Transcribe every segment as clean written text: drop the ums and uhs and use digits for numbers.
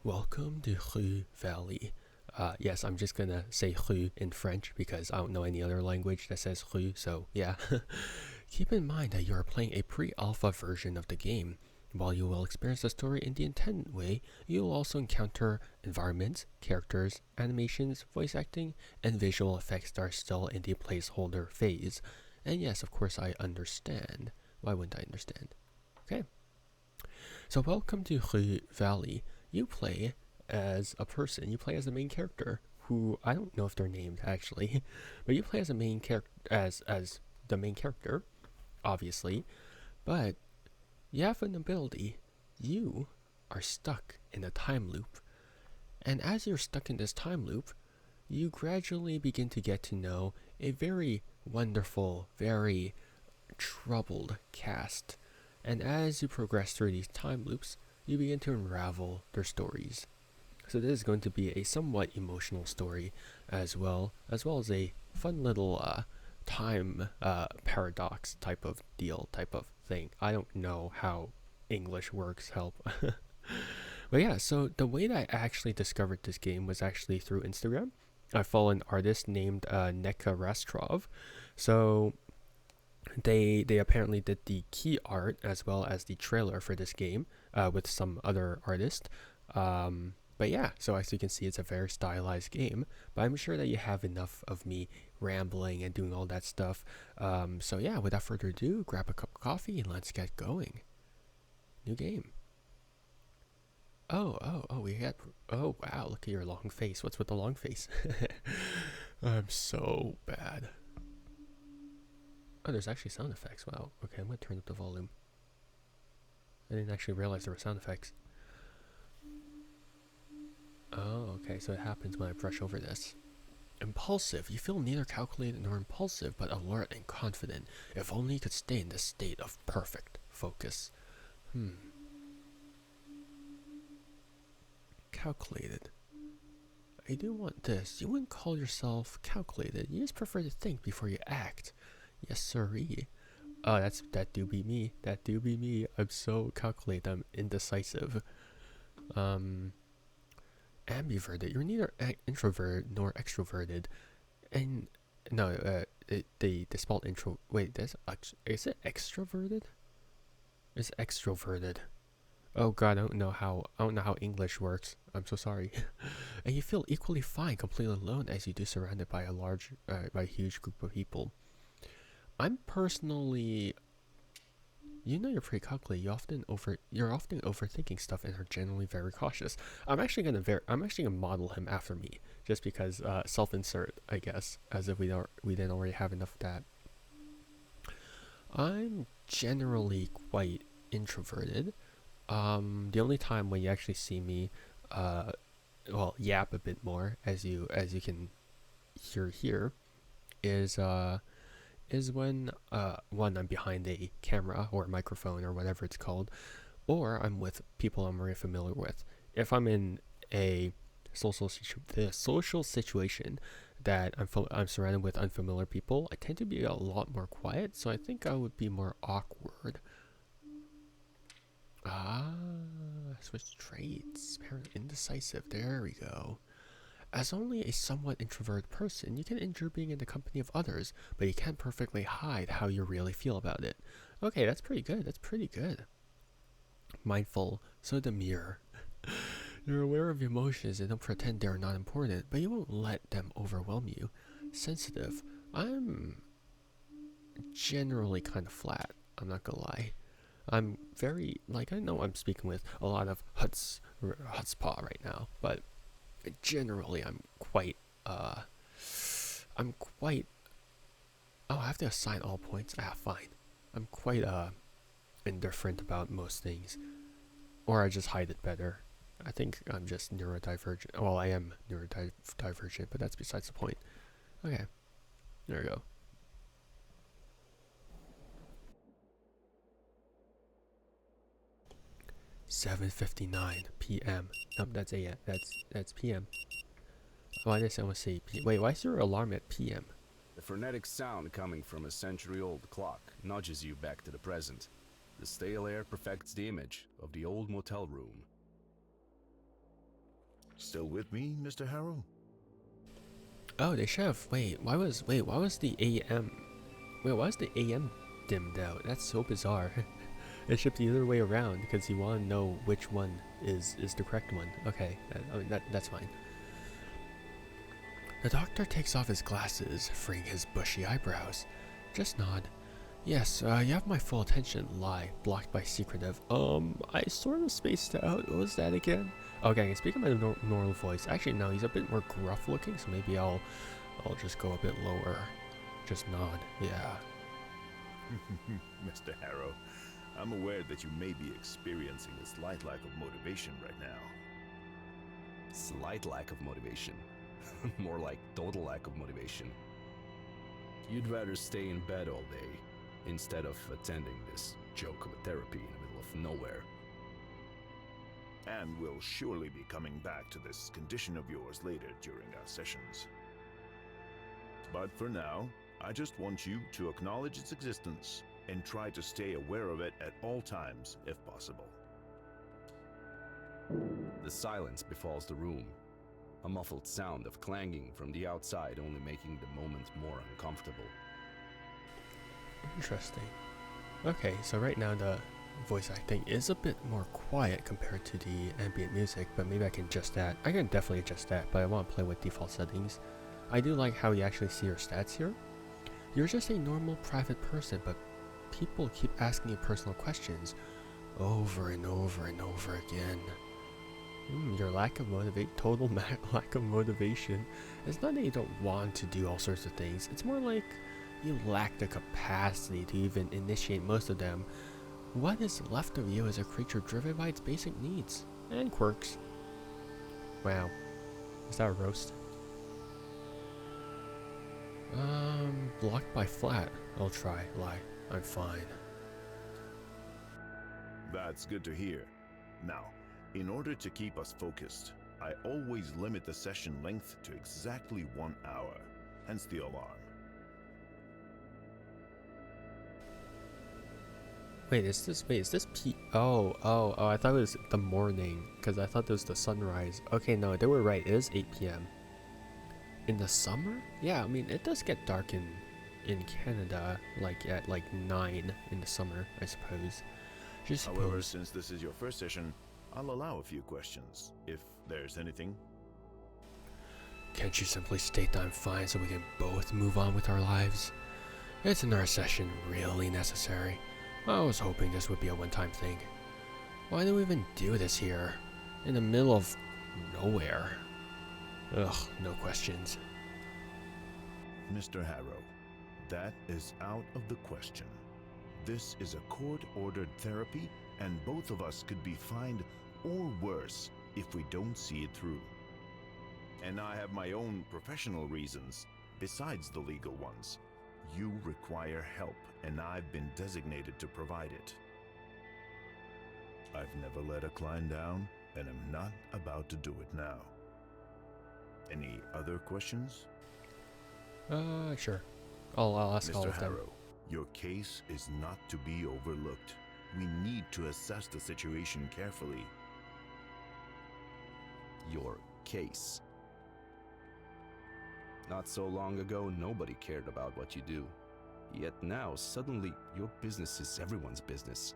Welcome to Rue Valley. Yes, I'm just gonna say Rue in French because I don't know any other language that says Rue, so yeah. Keep in mind that you are playing a pre-alpha version of the game. While you will experience the story in the intended way, you will also encounter environments, characters, animations, voice acting, and visual effects that are still in the placeholder phase. And yes, of course I understand. Why wouldn't I understand? Okay. So welcome to Rue Valley. You play as a person. You play as the main character, who I don't know if they're named actually, but you play as a main character as the main character, obviously. But you have an ability. You are stuck in a time loop, and as you're stuck in this time loop, you gradually begin to get to know a very wonderful, very troubled cast. And as you progress through these time loops, you begin to unravel their stories. So this is going to be a somewhat emotional story as well as a fun little time paradox type of deal, type of thing. I don't know how English works, help. But yeah, so the way that I actually discovered this game was actually through Instagram. I follow an artist named Neka Rastrov. So they apparently did the key art as well as the trailer for this game with some other artist. But yeah, so as you can see, it's a very stylized game. But I'm sure that you have enough of me rambling and doing all that stuff. So yeah, without further ado, grab a cup of coffee and let's get going. New game. Oh, we had. Oh wow, look at your long face. What's with the long face? I'm so bad. Oh, there's actually sound effects. Wow. Okay, I'm gonna turn up the volume. I didn't actually realize there were sound effects. Oh, okay, so it happens when I brush over this. Impulsive. You feel neither calculated nor impulsive, but alert and confident. If only you could stay in this state of perfect focus. Calculated. I do want this. You wouldn't call yourself calculated. You just prefer to think before you act. Yes, sirree. Oh, that do be me. That do be me. I'm so calculated. I'm indecisive. Ambiverted. You're neither introverted nor extroverted. And no, they spelled intro. Wait, is it extroverted? It's extroverted. Oh god, I don't know how English works. I'm so sorry. And you feel equally fine, completely alone, as you do surrounded by by a huge group of people. I'm personally, you're pretty calculated. You're often overthinking stuff and are generally very cautious. I'm actually gonna model him after me, just because self-insert, I guess, as if we didn't already have enough of that. I'm generally quite introverted. The only time when you actually see me, yap a bit more, as you can hear here, is when one, I'm behind a camera or a microphone or whatever it's called, or I'm with people I'm very familiar with. If I'm in a social situation that I'm surrounded with unfamiliar people, I tend to be a lot more quiet. So I think I would be more awkward. Ah, switch traits. Apparently indecisive. There we go. As only a somewhat introverted person, you can endure being in the company of others, but you can't perfectly hide how you really feel about it. Okay, that's pretty good. That's pretty good. Mindful, so demure. You're aware of emotions and don't pretend they're not important, but you won't let them overwhelm you. Sensitive. I'm generally kind of flat. I'm not gonna lie. I'm very, like, I know I'm speaking with a lot of Hutzpah right now, but generally I'm quite, oh, I have to assign all points? Ah, fine. I'm quite, indifferent about most things. Or I just hide it better. I think I'm just neurodivergent. Well, I am neurodivergent, but that's besides the point. Okay, there we go. 7:59 p.m. Nope, that's a.m. That's p.m. Why did someone say p? Wait, why is your alarm at p.m.? The frenetic sound coming from a century-old clock nudges you back to the present. The stale air perfects the image of the old motel room. Still with me, Mr. Harrow? Oh, they should have. Why was the AM? Wait, why was the AM dimmed out? That's so bizarre. It should be the other way around because you want to know which one is the correct one. Okay, that's fine. The doctor takes off his glasses, freeing his bushy eyebrows. Just nod. Yes, you have my full attention. Lie, blocked by secretive. I sort of spaced out. What was that again? Okay, I can speak in my normal voice. Actually, no, he's a bit more gruff looking, so maybe I'll just go a bit lower. Just nod. Yeah. Mr. Harrow, I'm aware that you may be experiencing a slight lack of motivation right now. Slight lack of motivation. More like total lack of motivation. You'd rather stay in bed all day instead of attending this joke of a therapy in the middle of nowhere. And we'll surely be coming back to this condition of yours later during our sessions. But for now, I just want you to acknowledge its existence and try to stay aware of it at all times if possible. The silence befalls the room. A muffled sound of clanging from the outside only making the moment more uncomfortable. Interesting. Okay, so right now the voice acting is a bit more quiet compared to the ambient music, but maybe I can adjust that. I can definitely adjust that, but I want to play with default settings. I do like how you actually see your stats here. You're just a normal private person, but people keep asking you personal questions over and over and over again. Your lack of lack of motivation. It's not that you don't want to do all sorts of things. It's more like you lack the capacity to even initiate most of them. What is left of you is a creature driven by its basic needs and quirks. Wow. Is that a roast? Blocked by flat. I'll try. Lie. I'm fine. That's good to hear. Now, in order to keep us focused, I always limit the session length to exactly 1 hour, hence the alarm. Is this I thought it was the morning, because I thought it was the sunrise. Okay, no, they were right, it is 8 p.m. In the summer? Yeah, I mean, it does get dark in Canada, like at 9 in the summer, I suppose. However, since this is your first session, I'll allow a few questions, if there's anything. Can't you simply state that I'm fine so we can both move on with our lives? Is another session really necessary? I was hoping this would be a one-time thing. Why do we even do this here? In the middle of nowhere. Ugh, no questions. Mr. Harrow, that is out of the question. This is a court-ordered therapy, and both of us could be fined or worse if we don't see it through. And I have my own professional reasons, besides the legal ones. You require help, and I've been designated to provide it. I've never let a client down, and I'm not about to do it now. Any other questions? Sure. I'll ask all Mr. of them. Harrow, your case is not to be overlooked. We need to assess the situation carefully. Your case. Not so long ago, nobody cared about what you do. Yet now, suddenly, your business is everyone's business.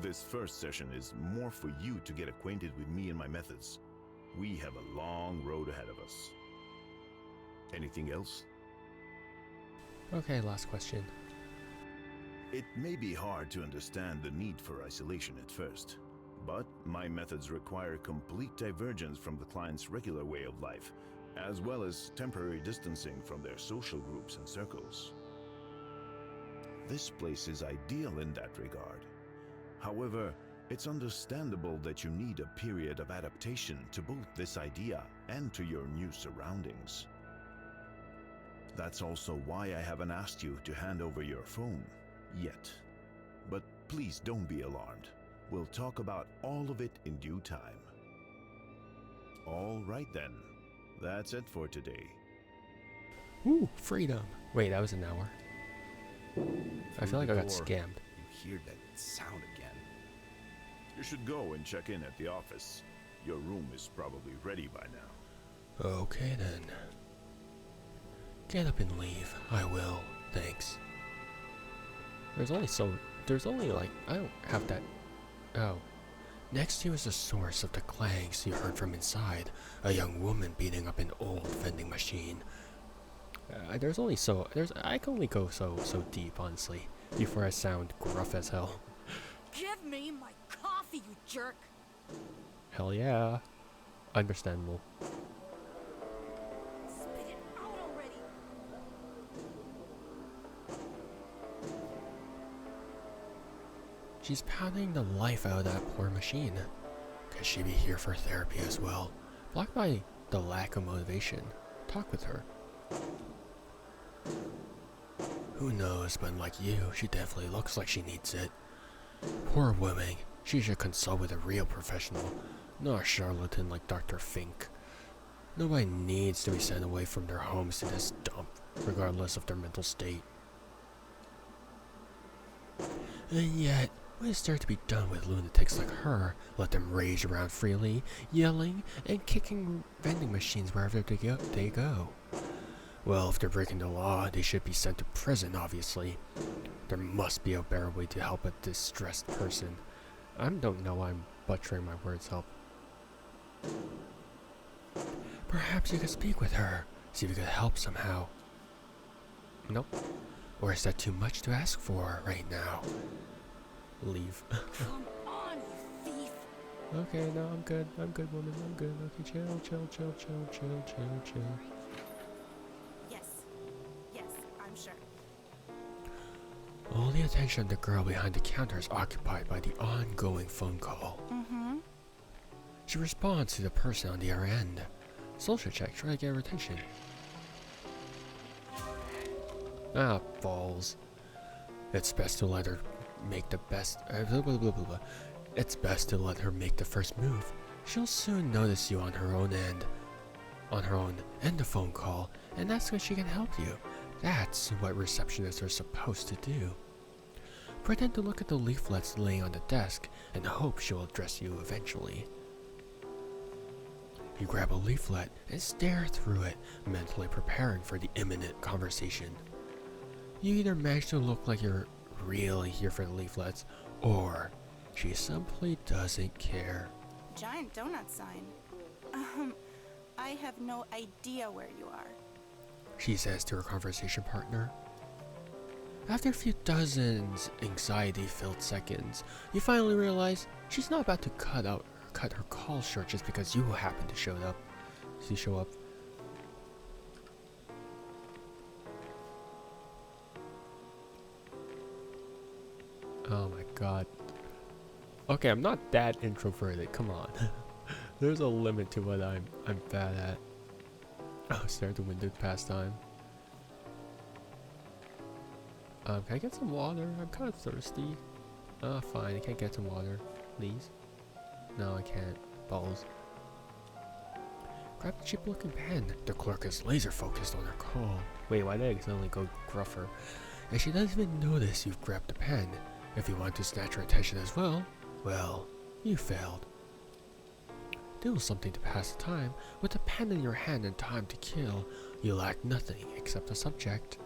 This first session is more for you to get acquainted with me and my methods. We have a long road ahead of us. Anything else? Okay, last question. It may be hard to understand the need for isolation at first, but my methods require complete divergence from the client's regular way of life, as well as temporary distancing from their social groups and circles. This place is ideal in that regard. However, it's understandable that you need a period of adaptation to both this idea and to your new surroundings. That's also why I haven't asked you to hand over your phone yet. But please don't be alarmed. We'll talk about all of it in due time. All right then. That's it for today. Ooh, freedom. Wait, that was an hour. I feel like I got Through the door, scammed. You hear that sound again. You should go and check in at the office. Your room is probably ready by now. Okay then. Get up and leave. I will. Thanks. There's only like, I don't have that. Oh. Next to you is the source of the clangs you heard from inside. A young woman beating up an old vending machine. I can only go so deep, honestly, before I sound gruff as hell. Give me my coffee, you jerk! Hell yeah. Understandable. Spit it out already! She's pounding the life out of that poor machine. Could she be here for therapy as well? Blocked by the lack of motivation. Talk with her. Who knows, but like you, she definitely looks like she needs it. Poor woman. She should consult with a real professional, not a charlatan like Dr. Fink. Nobody needs to be sent away from their homes to this dump, regardless of their mental state. And yet, what is there to be done with lunatics like her? Let them rage around freely, yelling and kicking vending machines wherever they go. Well, if they're breaking the law, they should be sent to prison, obviously. There must be a better way to help a distressed person. I don't know why I'm butchering my words up. Perhaps you could speak with her, see if you could help somehow. Nope. Or is that too much to ask for right now? Leave. Come on, you thief! Okay, no, I'm good, woman, I'm good. Okay, chill. Yes, I'm sure. All the attention of the girl behind the counter is occupied by the ongoing phone call. Mm-hmm. She responds to the person on the other end. Social check, try to get her attention. Ah, balls. It's best to let her make the best. It's best to let her make the first move. She'll soon notice you on her own end. End the phone call, and that's when she can help you. That's what receptionists are supposed to do. Pretend to look at the leaflets laying on the desk and hope she'll address you eventually. You grab a leaflet and stare through it, mentally preparing for the imminent conversation. You either manage to look like you're really here for the leaflets, or she simply doesn't care. Giant donut sign. I have no idea where you are. She says to her conversation partner. After a few dozens anxiety-filled seconds, you finally realize she's not about to cut her call short just because you happen to show up. Oh my god. Okay, I'm not that introverted. Come on. There's a limit to what I'm bad at. Oh, stare at the window past time. Can I get some water? I'm kind of thirsty. Fine. I can't get some water. Please? No, I can't. Balls. Grab the cheap-looking pen. The clerk is laser-focused on her call. Wait, why did I suddenly go gruffer? And she doesn't even notice you've grabbed the pen. If you want to snatch her attention as well, you failed. Do something to pass the time. With a pen in your hand and time to kill, you lack nothing except a subject.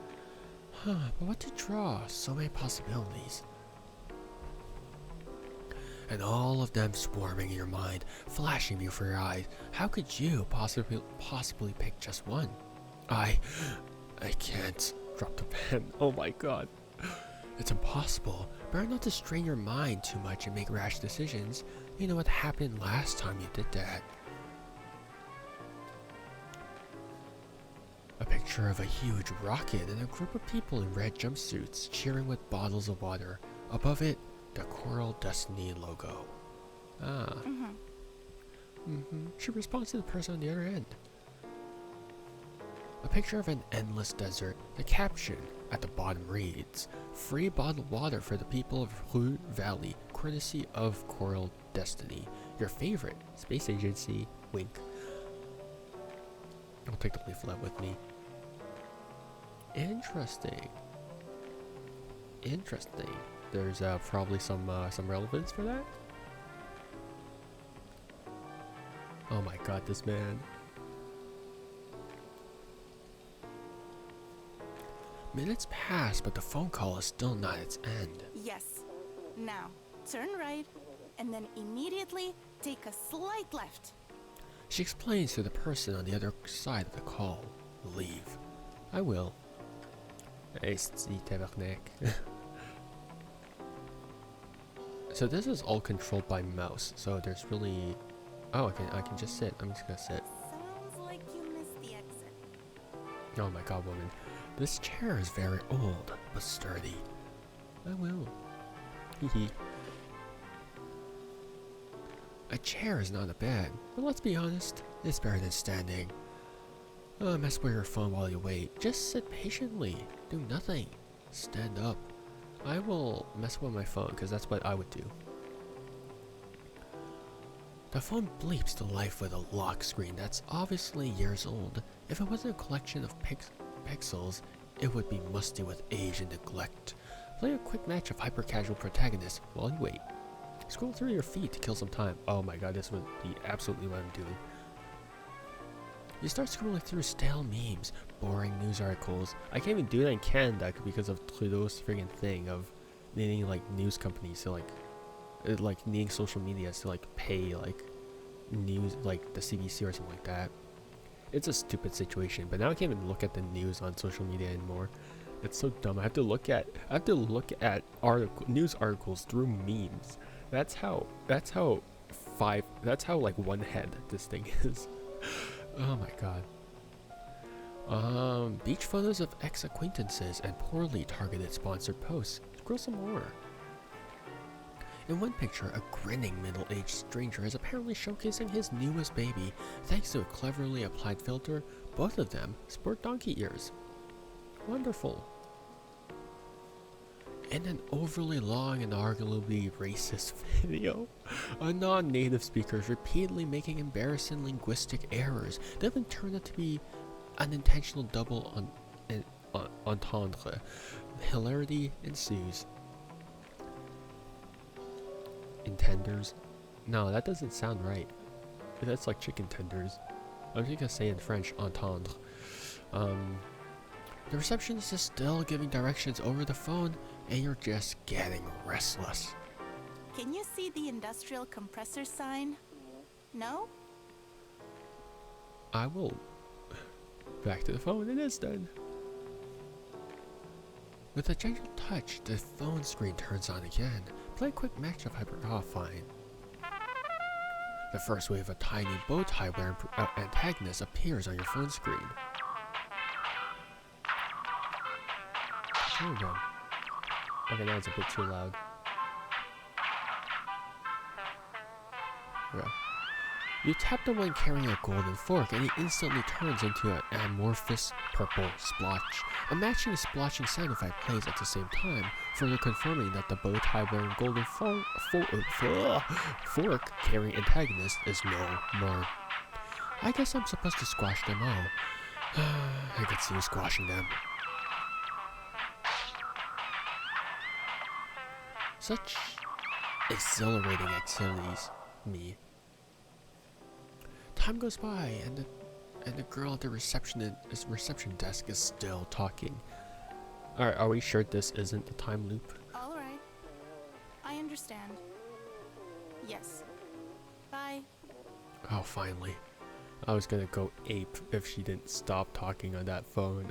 But what to draw? So many possibilities. And all of them swarming in your mind, flashing before your eyes. How could you possibly pick just one? I can't. Drop the pen. Oh my god. It's impossible. Better not to strain your mind too much and make rash decisions. You know what happened last time you did that. A picture of a huge rocket and a group of people in red jumpsuits cheering with bottles of water. Above it, the Coral Destiny logo. She responds to the person on the other end. A picture of an endless desert. The caption at the bottom reads, "Free bottled water for the people of Rue Valley, courtesy of Coral Destiny. Your favorite space agency, wink." I'll take the leaflet with me. Interesting. There's probably some relevance for that. Oh my god, this man. Minutes pass, but the phone call is still not at its end. Yes. Now, turn right, and then immediately take a slight left. She explains to the person on the other side of the call. Leave. I will. Esti tabarnak. So this is all controlled by mouse, so there's really... Oh, I can just sit. I'm just gonna sit. Sounds like you missed the exit. Oh my god, woman. This chair is very old, but sturdy. I will. Hehe. A chair is not a bed, but let's be honest, it's better than standing. Mess with your phone while you wait. Just sit patiently. Do nothing. Stand up. I will mess with my phone, because that's what I would do. The phone bleeps to life with a lock screen that's obviously years old. If it wasn't a collection of pixels, it would be musty with age and neglect. Play a quick match of hyper-casual protagonists while you wait. Scroll through your feed to kill some time. Oh my god, this would be absolutely what I'm doing. You start scrolling through stale memes, boring news articles. I can't even do that in Canada because of Trudeau's friggin' thing of needing like news companies to like needing social media to like pay like news, like the CBC or something like that. It's a stupid situation, but now I can't even look at the news on social media anymore. It's so dumb. I have to look at news articles through memes. That's how like one head this thing is. Oh my god. Beach photos of ex-acquaintances and poorly targeted sponsored posts. Scroll some more. In one picture, a grinning middle-aged stranger is apparently showcasing his newest baby. Thanks to a cleverly applied filter, both of them sport donkey ears. Wonderful. In an overly long and arguably racist video, a non-native speaker is repeatedly making embarrassing linguistic errors that have turned out to be unintentional double entendre. Hilarity ensues. Intenders? No, that doesn't sound right. That's like chicken tenders. I'm just gonna say in French, entendre. The receptionist is still giving directions over the phone, and you're just getting restless. Can you see the industrial compressor sign? No? I will... Back to the phone it is then. With a gentle touch, the phone screen turns on again. Play a quick match of hyper... Oh, fine. The first wave of tiny bow tie wearing antagonist appears on your phone screen. There we go. Okay, now it's a bit too loud. Okay. You tap the one carrying a golden fork and he instantly turns into an amorphous purple splotch. A matching splotching sound effect plays at the same time, further confirming that the bow tie wearing golden fork carrying antagonist is no more. I guess I'm supposed to squash them all. I could see you squashing them. Such exhilarating activities, me. Time goes by, and the girl at the reception desk is still talking. Alright, are we sure this isn't the time loop? Alright. I understand. Yes. Bye. Oh, finally. I was gonna go ape if she didn't stop talking on that phone.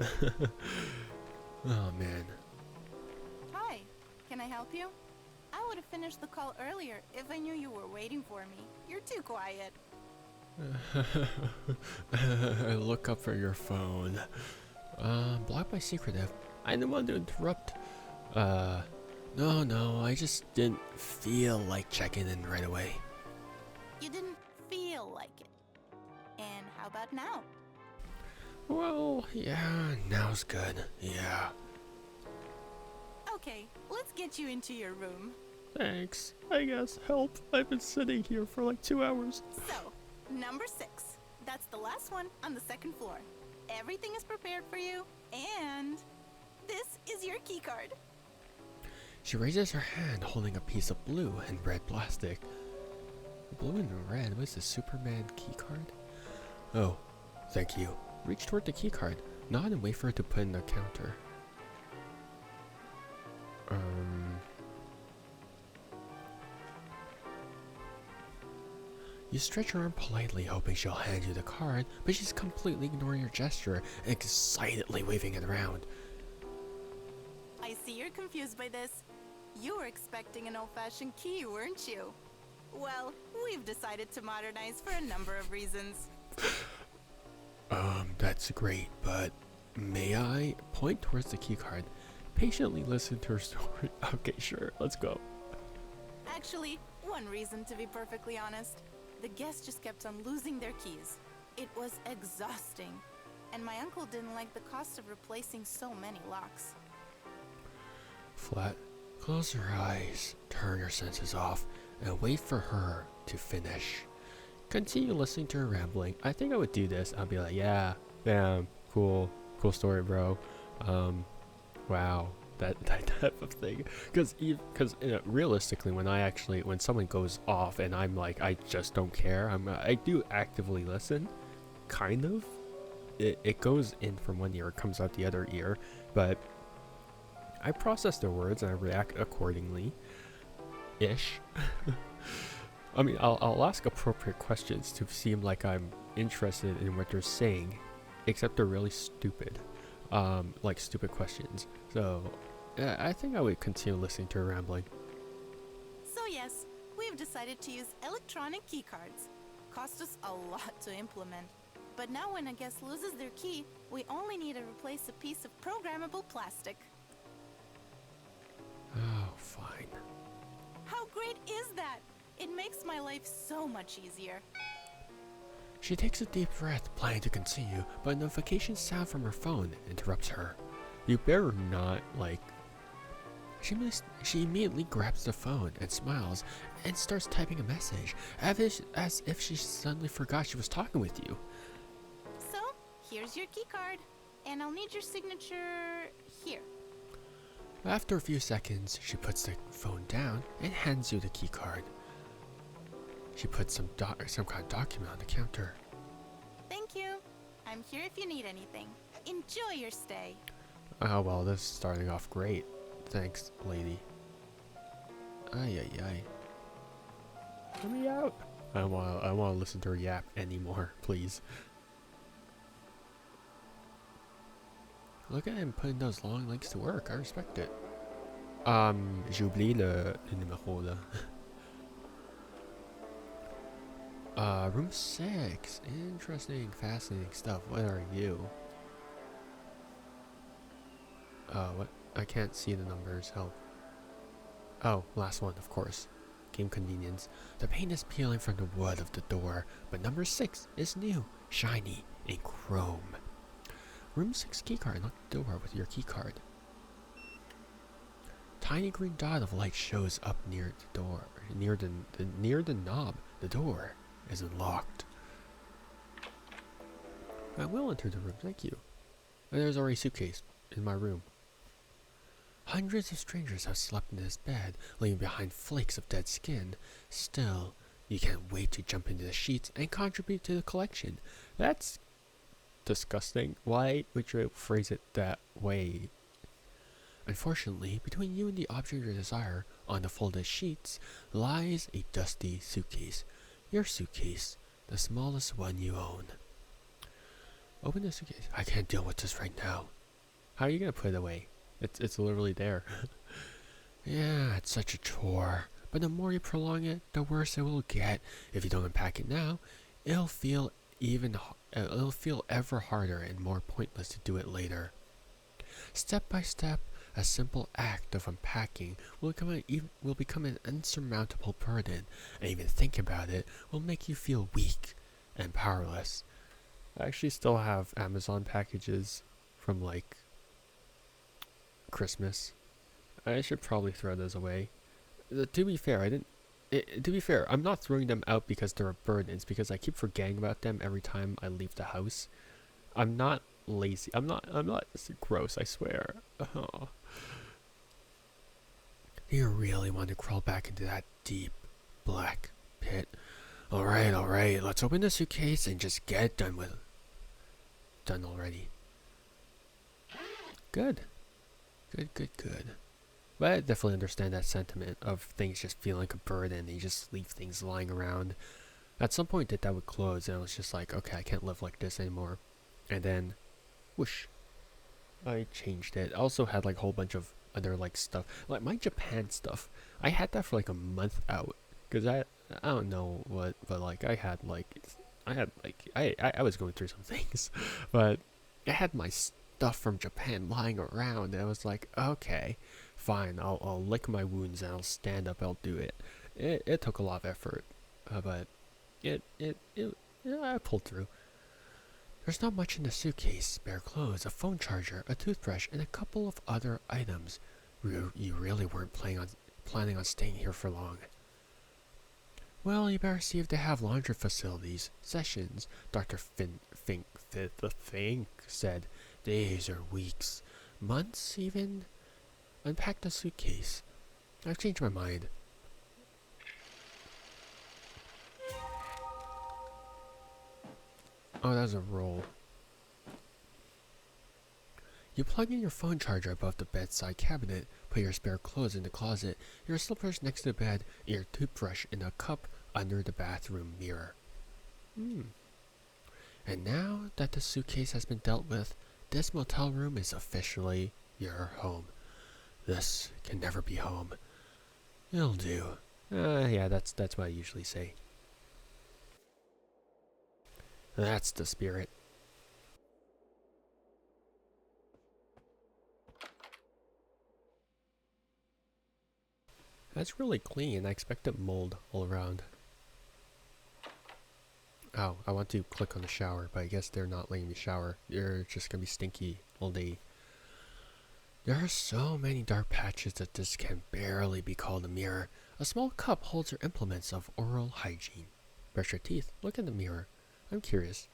Oh, man. Hi. Can I help you? I would have finished the call earlier if I knew you were waiting for me. You're too quiet. Look up for your phone. Blocked by secretive. I didn't want to interrupt. No, I just didn't feel like checking in right away. You didn't feel like it. And how about now? Well, yeah, now's good. Yeah. Okay, let's get you into your room. Thanks. I guess. Help. I've been sitting here for like 2 hours. So, number 6. That's the last one on the second floor. Everything is prepared for you, and this is your key card. She raises her hand holding a piece of blue and red plastic. Blue and red. What's the Superman key card? Oh, thank you. Reach toward the key card. Nod and wait for it to put in the counter. You stretch your arm politely, hoping she'll hand you the card, but she's completely ignoring your gesture and excitedly waving it around. I see you're confused by this. You were expecting an old-fashioned key, weren't you? Well, we've decided to modernize for a number of reasons. That's great, but may I point towards the key card? Patiently listen to her story. Okay, sure, let's go. Actually, one reason, to be perfectly honest. The guests just kept on losing their keys. It was exhausting. And my uncle didn't like the cost of replacing so many locks. Flat, close your eyes, turn your senses off, and wait for her to finish. Continue listening to her rambling. I think I would do this. I'll be like, yeah, damn, cool story, bro. Wow, that type of thing. Because realistically, when someone goes off and I'm like, I just don't care. I do actively listen, kind of. It goes in from one ear, it comes out the other ear, but I process their words and I react accordingly. Ish. I mean, I'll ask appropriate questions to seem like I'm interested in what they're saying, except they're really stupid. Like stupid questions. So, I think I would continue listening to her rambling. So yes, we've decided to use electronic key cards. Cost us a lot to implement. But now when a guest loses their key, we only need to replace a piece of programmable plastic. Oh, fine. How great is that? It makes my life so much easier. She takes a deep breath, planning to continue, but a notification sound from her phone interrupts her. You better not, like... She immediately grabs the phone and smiles and starts typing a message, as if she suddenly forgot she was talking with you. So, here's your key card, and I'll need your signature here. After a few seconds, she puts the phone down and hands you the key card. She puts some kind of document on the counter. Thank you. I'm here if you need anything. Enjoy your stay. Oh, well, this is starting off great. Thanks, lady. Ay. Let me out. I want to listen to her yap anymore, please. Look at him putting those long legs to work. I respect it. J'ai oublié le numéro là. Room 6. Interesting, fascinating stuff. What are you? What? I can't see the numbers. Help. Oh, last one, of course. Game convenience. The paint is peeling from the wood of the door, but number 6 is new, shiny, and chrome. Room 6 keycard. Unlock the door with your keycard. Tiny green dot of light shows up near the door. Near the knob. The door is unlocked. I will enter the room, thank you. And there's already a suitcase in my room. Hundreds of strangers have slept in this bed, leaving behind flakes of dead skin. Still, you can't wait to jump into the sheets and contribute to the collection. That's disgusting. Why would you phrase it that way? Unfortunately, between you and the object of your desire, on the folded sheets, lies a dusty suitcase. Your suitcase, the smallest one you own. Open the suitcase. I can't deal with this right now. How are you gonna put it away? It's literally there. Yeah, it's such a chore. But the more you prolong it, the worse it will get. If you don't unpack it now, it'll feel ever harder and more pointless to do it later. Step by step, a simple act of unpacking will become an insurmountable burden, and even thinking about it will make you feel weak and powerless. I actually still have Amazon packages from like Christmas. I should probably throw those away. To be fair, I'm not throwing them out because they're a burden. It's because I keep forgetting about them every time I leave the house. I'm not lazy. I'm not gross, I swear. Oh. Do you really want to crawl back into that deep, black pit. Alright, let's open the suitcase and just get it done with. Done already. Good. Good. But I definitely understand that sentiment of things just feeling like a burden and you just leave things lying around. At some point that would close and I was just like, okay, I can't live like this anymore. And then, whoosh, I changed it. I also had like a whole bunch of other like stuff. Like my Japan stuff, I had that for like a month out. Because I don't know what, but like I was going through some things. But I had my stuff from Japan lying around and I was like, okay, fine, I'll lick my wounds and I'll stand up, I'll do it. It took a lot of effort, but I pulled through. There's not much in the suitcase: spare clothes, a phone charger, a toothbrush, and a couple of other items. You really weren't planning on staying here for long. Well, you better see if they have laundry facilities. Sessions, Dr. Fink said. Days or weeks, months even. Unpack the suitcase. I've changed my mind. Oh, that was a roll. You plug in your phone charger above the bedside cabinet, put your spare clothes in the closet, your slippers next to the bed, and your toothbrush in a cup under the bathroom mirror. And now that the suitcase has been dealt with, this motel room is officially your home. This can never be home. It'll do. Yeah, that's what I usually say. That's the spirit. That's really clean. I expected mold all around. Oh, I want to click on the shower, but I guess they're not letting me shower. They're just gonna be stinky all day. There are so many dark patches that this can barely be called a mirror. A small cup holds your implements of oral hygiene. Brush your teeth. Look in the mirror. I'm curious.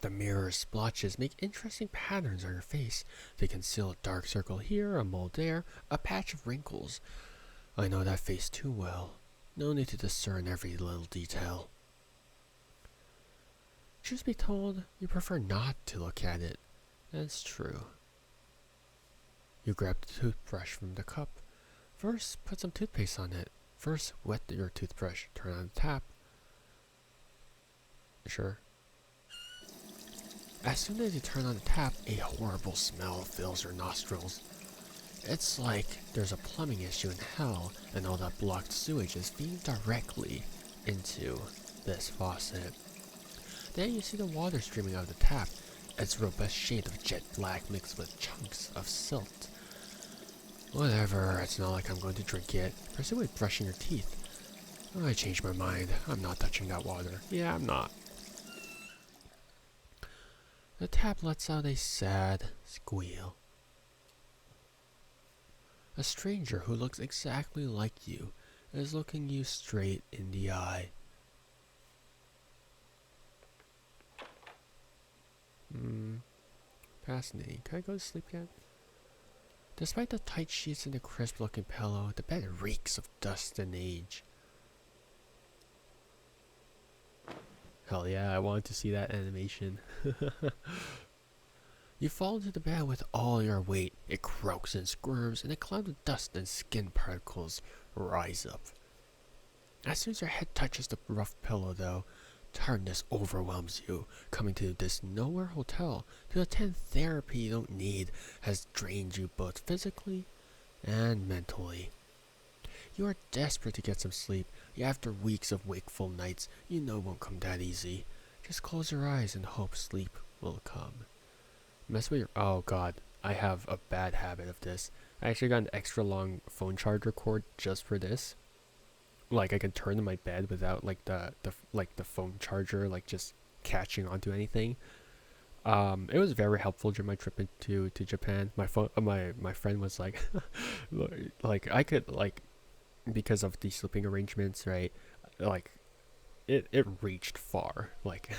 The mirror's splotches make interesting patterns on your face. They conceal a dark circle here, a mole there, a patch of wrinkles. I know that face too well. No need to discern every little detail. Truth be told, you prefer not to look at it. That's true. You grab the toothbrush from the cup. First, put some toothpaste on it. First, wet your toothbrush. Turn on the tap. Sure. As soon as you turn on the tap, a horrible smell fills your nostrils. It's like there's a plumbing issue in hell, and all that blocked sewage is feeding directly into this faucet. Then you see the water streaming out of the tap. Its robust shade of jet black mixed with chunks of silt. Whatever, it's not like I'm going to drink it. Pursue with brushing your teeth. I changed my mind. I'm not touching that water. Yeah, I'm not. The tap lets out a sad squeal. A stranger who looks exactly like you is looking you straight in the eye. Fascinating. Can I go to sleep yet? Despite the tight sheets and the crisp-looking pillow, the bed reeks of dust and age. Hell yeah, I wanted to see that animation. You fall into the bed with all your weight. It croaks and squirms, and a cloud of dust and skin particles rise up. As soon as your head touches the rough pillow, though, tiredness overwhelms you. Coming to this nowhere hotel to attend therapy you don't need has drained you both physically and mentally. You are desperate to get some sleep, yet after weeks of wakeful nights, you know it won't come that easy. Just close your eyes and hope sleep will come. Mess with your... Oh god, I have a bad habit of this. I actually got an extra long phone charger cord just for this. Like I can turn in my bed without like the phone charger like just catching onto anything. It was very helpful during my trip to Japan. My friend was like, like I could like, because of the sleeping arrangements, right? Like, it reached far, like,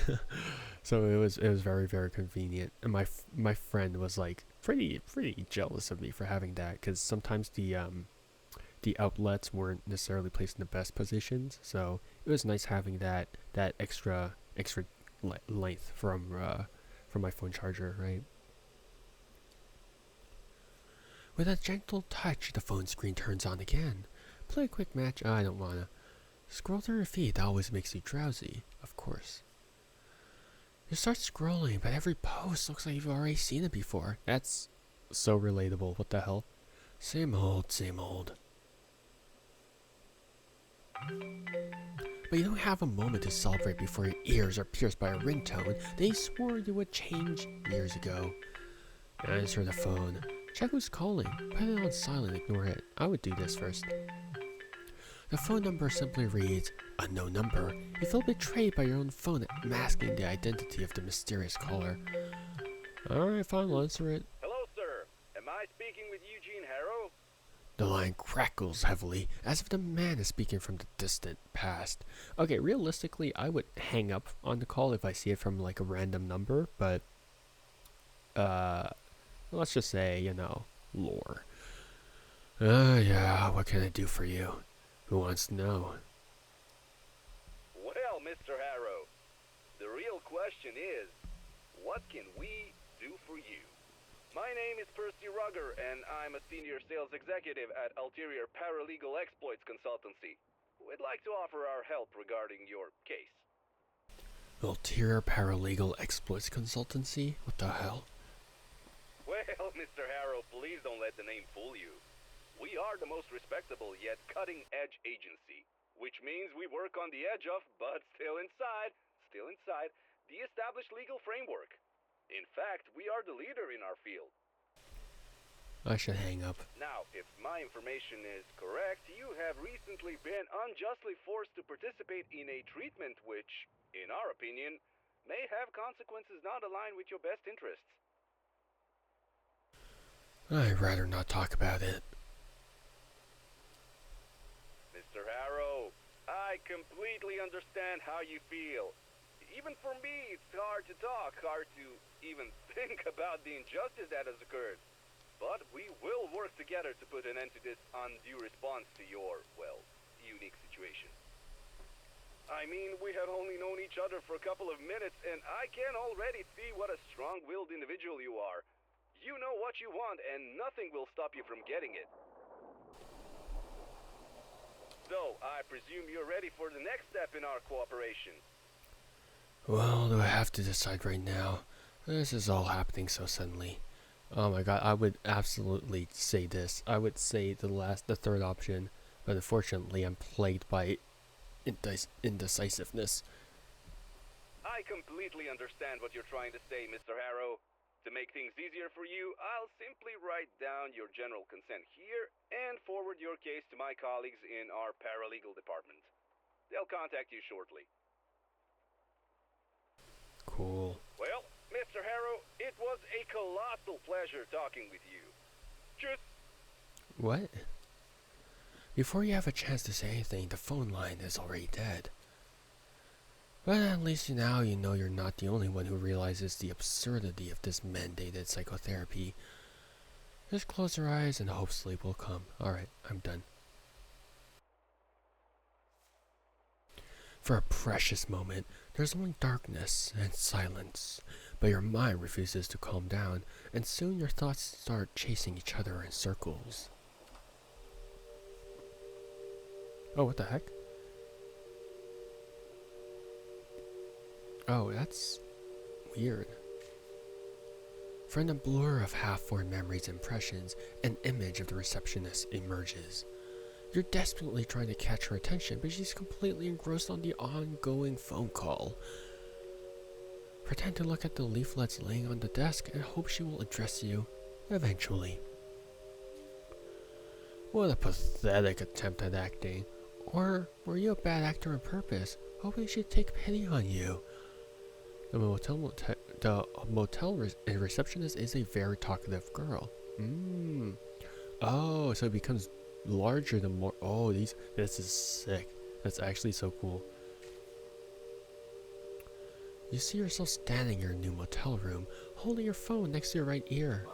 so it was very very convenient. And my friend was like pretty jealous of me for having that, because sometimes the the outlets weren't necessarily placed in the best positions, so it was nice having that extra length from my phone charger, right? With a gentle touch, the phone screen turns on again. Play a quick match. I don't wanna. Scroll through your feed. That always makes you drowsy, of course. You start scrolling, but every post looks like you've already seen it before. That's so relatable. What the hell? Same old, same old. But you don't have a moment to celebrate before your ears are pierced by a ringtone that you swore you would change years ago. Answer the phone. Check who's calling. Put it on silent, ignore it. I would do this first. The phone number simply reads, unknown number. You feel betrayed by your own phone masking the identity of the mysterious caller. Alright, fine, I'll answer it. Hello, sir. Am I speaking with Eugene Harrow? The line crackles heavily, as if the man is speaking from the distant past. Okay, realistically, I would hang up on the call if I see it from like a random number, but let's just say, lore. Yeah, what can I do for you? Who wants to know? Well, Mr. Harrow, the real question is, what can we do for you? My name is Percy Rugger, and I'm a senior sales executive at Ulterior Paralegal Exploits Consultancy. We'd like to offer our help regarding your case. Ulterior Paralegal Exploits Consultancy? What the hell? Well, Mr. Harrow, please don't let the name fool you. We are the most respectable yet cutting-edge agency, which means we work on the edge of, but still inside, the established legal framework. In fact, we are the leader in our field. I should hang up. Now, if my information is correct, you have recently been unjustly forced to participate in a treatment which, in our opinion, may have consequences not aligned with your best interests. I'd rather not talk about it. Mr. Harrow, I completely understand how you feel. Even for me, it's hard to talk, hard to even think about the injustice that has occurred. But we will work together to put an end to this undue response to your, well, unique situation. I mean, we have only known each other for a couple of minutes, and I can already see what a strong-willed individual you are. You know what you want, and nothing will stop you from getting it. So, I presume you're ready for the next step in our cooperation. Well, do I have to decide right now? This is all happening so suddenly. Oh my god, I would absolutely say this. I would say the third option, but unfortunately I'm plagued by indecisiveness. I completely understand what you're trying to say, Mr. Harrow. To make things easier for you, I'll simply write down your general consent here and forward your case to my colleagues in our paralegal department. They'll contact you shortly. Cool. Well, Mr. Harrow, it was a colossal pleasure talking with you. Tschüss. What? Before you have a chance to say anything, the phone line is already dead. But at least now you know you're not the only one who realizes the absurdity of this mandated psychotherapy. Just close your eyes and hope sleep will come. Alright, I'm done. For a precious moment, there's only darkness and silence, but your mind refuses to calm down, and soon your thoughts start chasing each other in circles. Oh, what the heck? Oh, that's weird. From the blur of half-formed memories and impressions, an image of the receptionist emerges. You're desperately trying to catch her attention, but she's completely engrossed on the ongoing phone call. Pretend to look at the leaflets laying on the desk and hope she will address you eventually. What a pathetic attempt at acting. Or were you a bad actor on purpose, hoping she'd take pity on you? The motel receptionist is a very talkative girl. Oh, so it becomes larger the more. Oh, this is sick. That's actually so cool. You see yourself standing in your new motel room, holding your phone next to your right ear.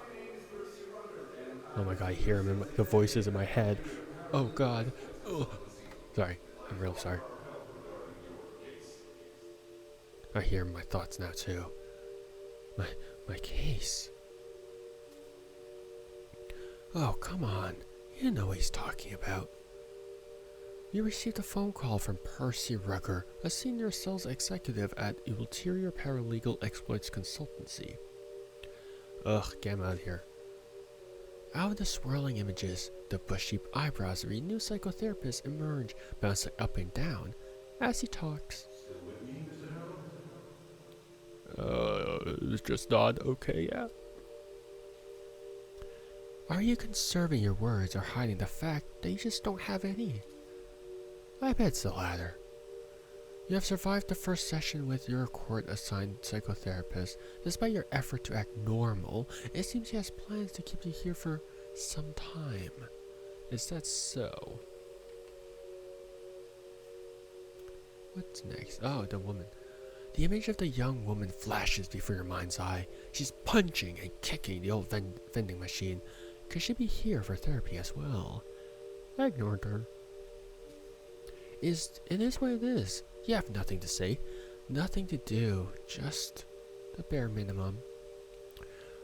Oh my god, I hear him the voices in my head. Oh God. Oh. Sorry. I'm real sorry. I hear my thoughts now too. My my case. Oh, come on. You know what he's talking about. You received a phone call from Percy Rugger, a senior sales executive at Ulterior Paralegal Exploits Consultancy. Ugh, get him out of here. Out of the swirling images, the bushy eyebrows of a new psychotherapist emerge, bouncing up and down as he talks. It's just not okay, yeah. Are you conserving your words or hiding the fact that you just don't have any? I bet it's the latter. You have survived the first session with your court-assigned psychotherapist. Despite your effort to act normal, it seems he has plans to keep you here for some time. Is that so? What's next? Oh, the woman. The image of the young woman flashes before your mind's eye. She's punching and kicking the old vending machine. Could she be here for therapy as well? I ignored her. It is what it is. You have nothing to say, nothing to do, just the bare minimum.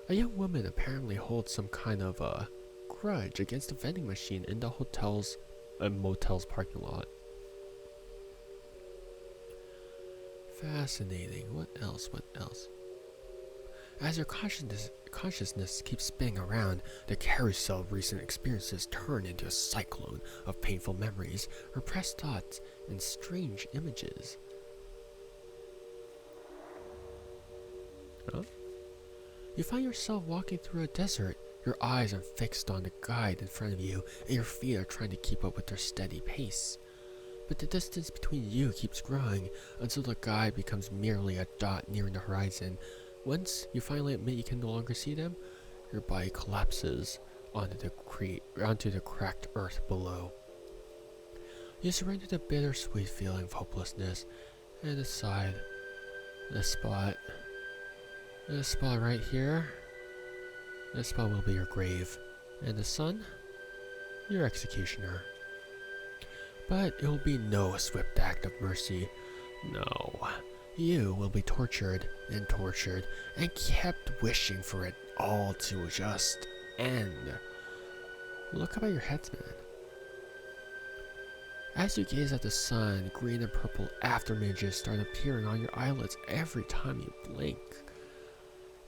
A young woman apparently holds some kind of a grudge against the vending machine in the hotel's and motel's parking lot. Fascinating. What else? What else? As your consciousness keeps spinning around, the carousel of recent experiences turn into a cyclone of painful memories, repressed thoughts, and strange images. Huh? You find yourself walking through a desert. Your eyes are fixed on the guide in front of you, and your feet are trying to keep up with their steady pace. But the distance between you keeps growing until the guide becomes merely a dot nearing the horizon. Once you finally admit you can no longer see them, your body collapses onto the cracked earth below. You surrender the bittersweet feeling of hopelessness and decide, this spot right here, this spot will be your grave, and the sun, your executioner. But it will be no swift act of mercy. No. You will be tortured and kept wishing for it all to just end. Look up at your headsman. As you gaze at the sun, green and purple afterimages start appearing on your eyelids every time you blink.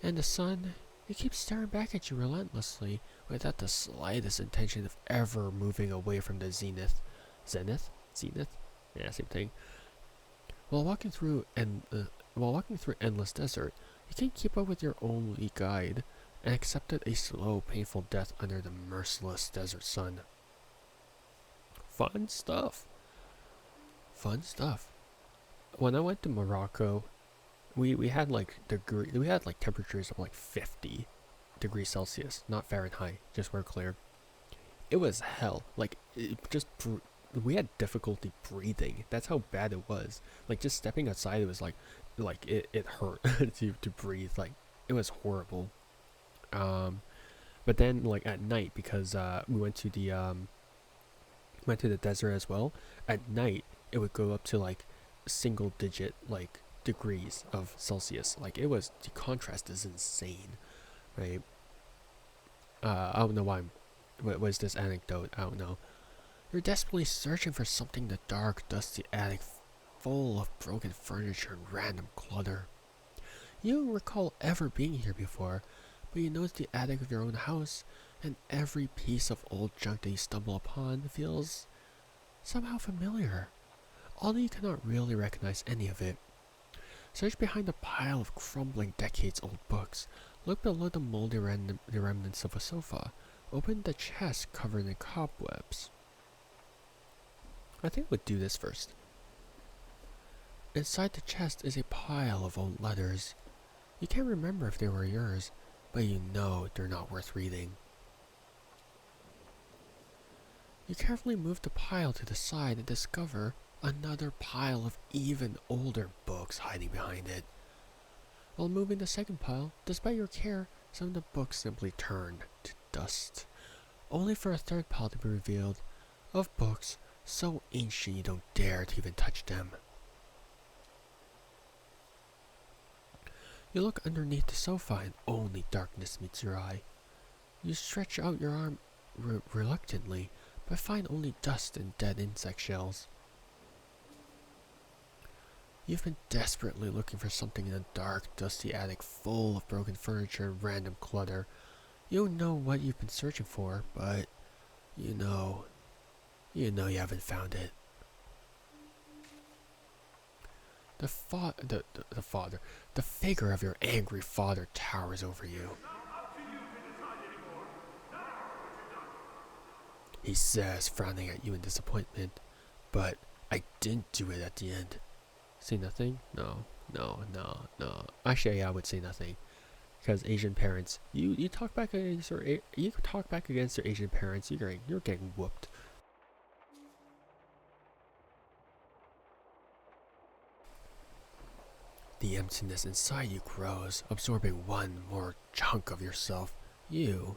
And the sun, it keeps staring back at you relentlessly without the slightest intention of ever moving away from the zenith? Yeah, same thing. While walking through endless desert, you can't keep up with your only guide and accepted a slow, painful death under the merciless desert sun. Fun stuff. When I went to Morocco, we had temperatures of like 50 degrees Celsius, not Fahrenheit, just we're clear. It was hell. We had difficulty breathing. That's how bad it was. Like, just stepping outside, it was like it hurt to breathe. Like, it was horrible. But then, like, at night, because we went to the desert as well. At night, it would go up to like single digit like degrees of Celsius. Like, it was, the contrast is insane, right? I don't know why. What was this anecdote? I don't know. You're desperately searching for something in the dark, dusty attic full of broken furniture and random clutter. You don't recall ever being here before, but you notice the attic of your own house, and every piece of old junk that you stumble upon feels somehow familiar, although you cannot really recognize any of it. Search behind a pile of crumbling decades-old books. Look below the moldy remnants of a sofa. Open the chest covered in cobwebs. I think we'll do this first. Inside the chest is a pile of old letters. You can't remember if they were yours, but you know they're not worth reading. You carefully move the pile to the side and discover another pile of even older books hiding behind it. While moving the second pile, despite your care, some of the books simply turn to dust, only for a third pile to be revealed. of books so ancient you don't dare to even touch them. You look underneath the sofa and only darkness meets your eye. You stretch out your arm reluctantly, but find only dust and dead insect shells. You've been desperately looking for something in a dark, dusty attic full of broken furniture and random clutter. You don't know what you've been searching for, but you know you haven't found it. The figure of your angry father towers over you. He says, frowning at you in disappointment, but I didn't do it at the end. Say nothing? No. Actually, I would say nothing. Because Asian parents, you talk back against your Asian parents, you're getting whooped. The emptiness inside you grows, absorbing one more chunk of yourself. You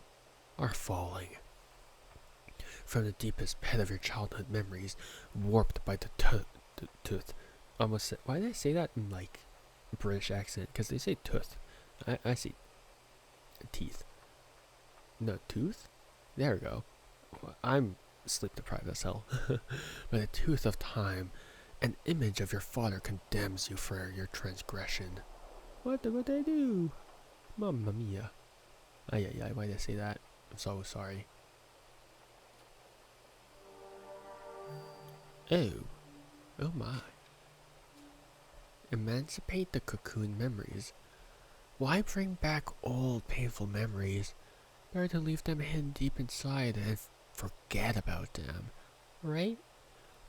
are falling. From the deepest pit of your childhood memories, warped by the tooth. Why did I say that in like British accent? Because they say tooth. I see teeth. No, tooth? There we go. I'm sleep deprived as hell. By the tooth of time, an image of your father condemns you for your transgression. What did I do? Mamma mia. Why did I say that? I'm so sorry. Oh my. Emancipate the cocoon memories. Why bring back old painful memories? Better to leave them hidden deep inside and forget about them, right?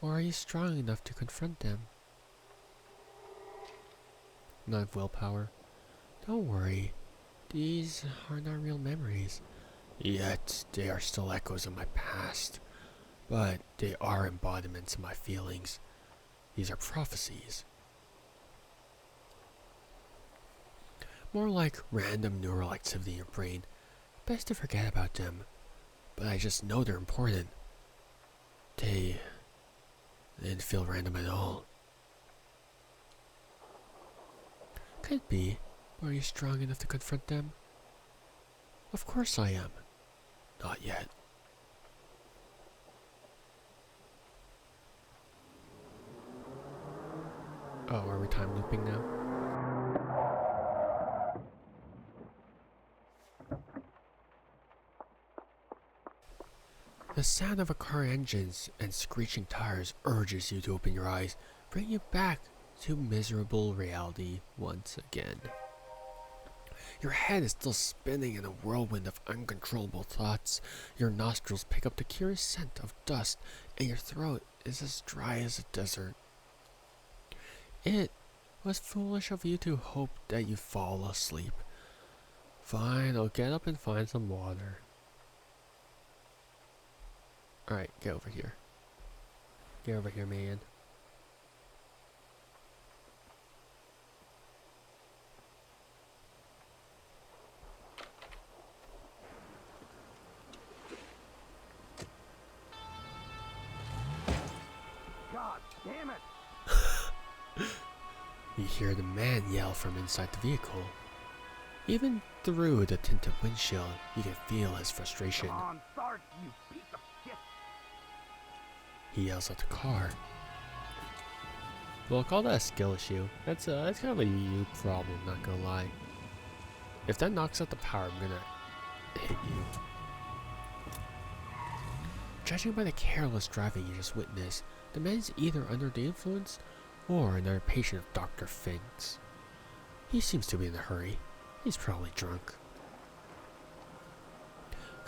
Or are you strong enough to confront them? Not willpower. Don't worry. These are not real memories. Yet they are still echoes of my past. But they are embodiments of my feelings. These are prophecies. More like random neural activity in your brain. Best to forget about them. But I just know they're important. They didn't feel random at all. Could be. But are you strong enough to confront them? Of course I am. Not yet. Oh, are we time looping now? The sound of a car engines and screeching tires urges you to open your eyes, bringing you back to miserable reality once again. Your head is still spinning in a whirlwind of uncontrollable thoughts. Your nostrils pick up the curious scent of dust, and your throat is as dry as a desert. It was foolish of you to hope that you fall asleep. Fine, I'll get up and find some water. Alright, get over here. Get over here, man. God damn it! You hear the man yell from inside the vehicle. Even through the tinted windshield, you can feel his frustration. Come on, start, you piece of shit! He yells at the car. Well, I'll call that a skill issue. That's kind of a you problem, not gonna lie. If that knocks out the power, I'm gonna hit you. Judging by the careless driving you just witnessed, the man's either under the influence or another patient of Dr. Fink's. He seems to be in a hurry. He's probably drunk.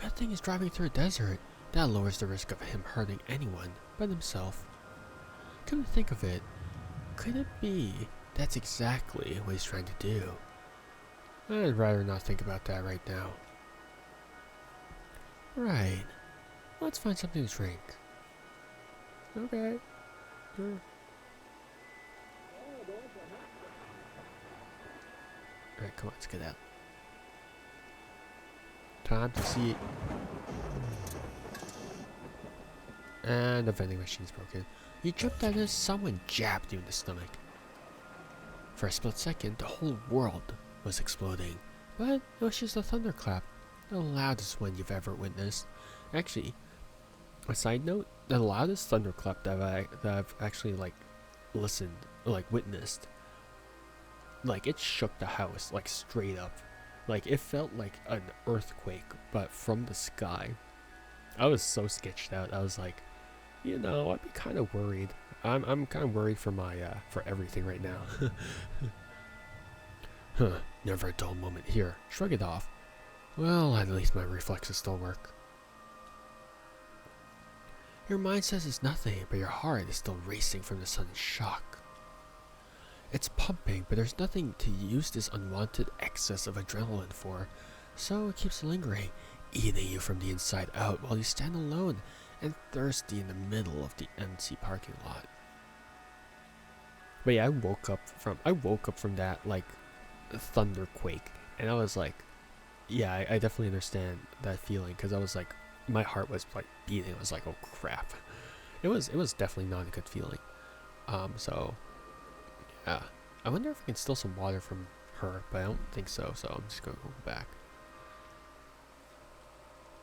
Good thing he's driving through a desert. That lowers the risk of him hurting anyone but himself. Come to think of it, could it be that's exactly what he's trying to do? I'd rather not think about that right now. Right. Let's find something to drink. Okay. Sure. Alright, come on, let's get out. Time to see it. And the vending machine's broken. You tripped as someone jabbed you in the stomach. For a split second, the whole world was exploding. But it was just a thunderclap. The loudest one you've ever witnessed. Actually, a side note, the loudest thunderclap that I've actually witnessed. Like, it shook the house, like, straight up. Like, it felt like an earthquake, but from the sky. I was so sketched out. I was like, I'd be kind of worried. I'm kind of worried for my, for everything right now. Huh, never a dull moment here. Shrug it off. Well, at least my reflexes still work. Your mind says it's nothing, but your heart is still racing from the sudden shock. It's pumping, but there's nothing to use this unwanted excess of adrenaline for, so it keeps lingering, eating you from the inside out while you stand alone and thirsty in the middle of the empty parking lot. But yeah, I woke up from that, like, thunderquake, and I was like, yeah, I definitely understand that feeling, because I was like, my heart was like beating. I was like, oh crap. It was definitely not a good feeling. So yeah, I wonder if I can steal some water from her, but I don't think so, so I'm just gonna go back.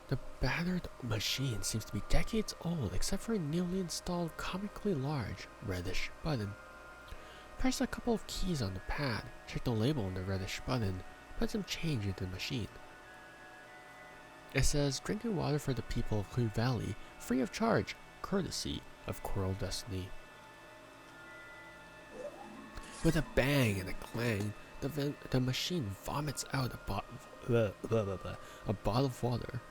The battered machine seems to be decades old, except for a newly installed, comically large, reddish button. Press a couple of keys on the pad, check the label on the reddish button, put some change into the machine. It says, drinking water for the people of Rue Valley, free of charge, courtesy of Coral Destiny. With a bang and a clang, the machine vomits out a bottle of water.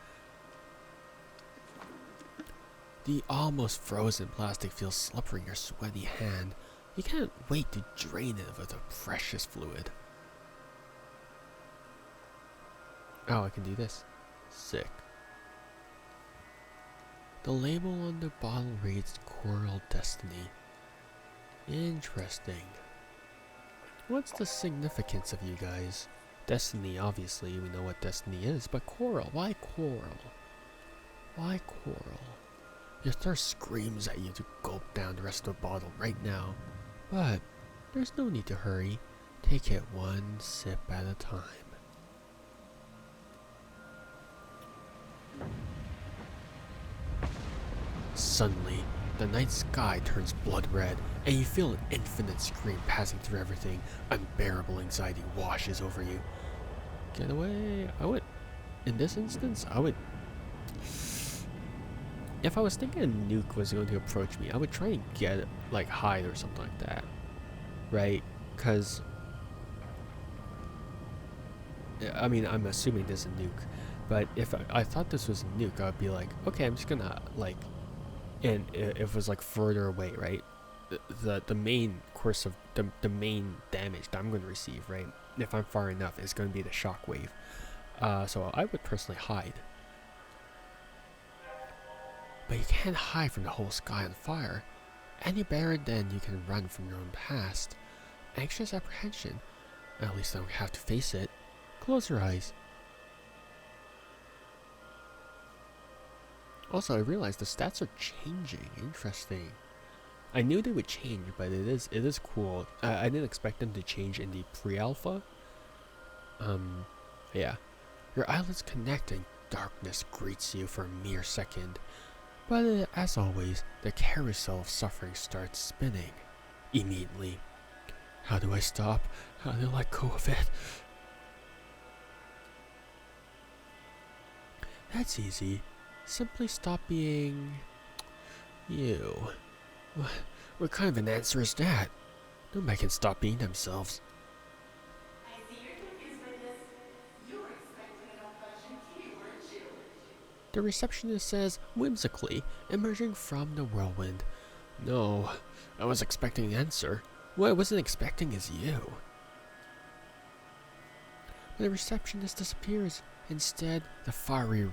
The almost frozen plastic feels slippery in your sweaty hand. You can't wait to drain it of the precious fluid. Oh, I can do this. Sick. The label on the bottle reads Coral Destiny. Interesting. What's the significance of you guys? Destiny, obviously, we know what destiny is, but coral, why coral? Why coral? Your thirst screams at you to gulp down the rest of the bottle right now, but there's no need to hurry. Take it one sip at a time. Suddenly, the night sky turns blood red, and you feel an infinite scream passing through everything. Unbearable anxiety washes over you. Get away. In this instance, if I was thinking a nuke was going to approach me, I would try and get, like, hide or something like that. Right? Because, I mean, I'm assuming this is a nuke. But if I thought this was a nuke, I would be like, okay, I'm just gonna, like, and if it was, like, further away, right? The main course of, the main damage that I'm going to receive, right? If I'm far enough, is going to be the shockwave. So I would personally hide. But you can't hide from the whole sky on fire. Any better than you can run from your own past. Anxious apprehension. At least I don't have to face it. Close your eyes. Also, I realized the stats are changing. Interesting. I knew they would change, but it is cool. I didn't expect them to change in the pre-alpha. Yeah. Your eyelids connect and darkness greets you for a mere second. But as always, the carousel of suffering starts spinning. Immediately. How do I stop? How do I let go of it? That's easy. Simply stop being you. What kind of an answer is that? Nobody can stop being themselves. I see you're confused by this. You were expecting an old-fashioned key, weren't you? The receptionist says whimsically, emerging from the whirlwind. No, I was expecting an answer. What I wasn't expecting is you. But the receptionist disappears. Instead, the fiery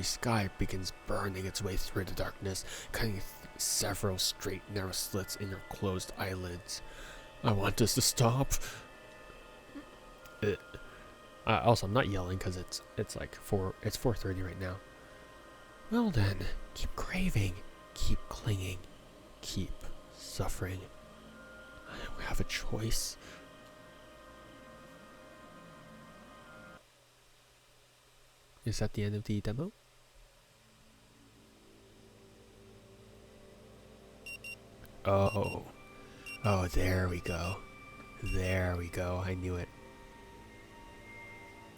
sky begins burning its way through the darkness, cutting several straight, narrow slits in your closed eyelids. I want this to stop. Also, I'm not yelling because it's like it's 4:30 right now. Well then, Keep craving, keep clinging, keep suffering. I don't have a choice. Is that the end of the demo? Oh. Oh, there we go. There we go. I knew it.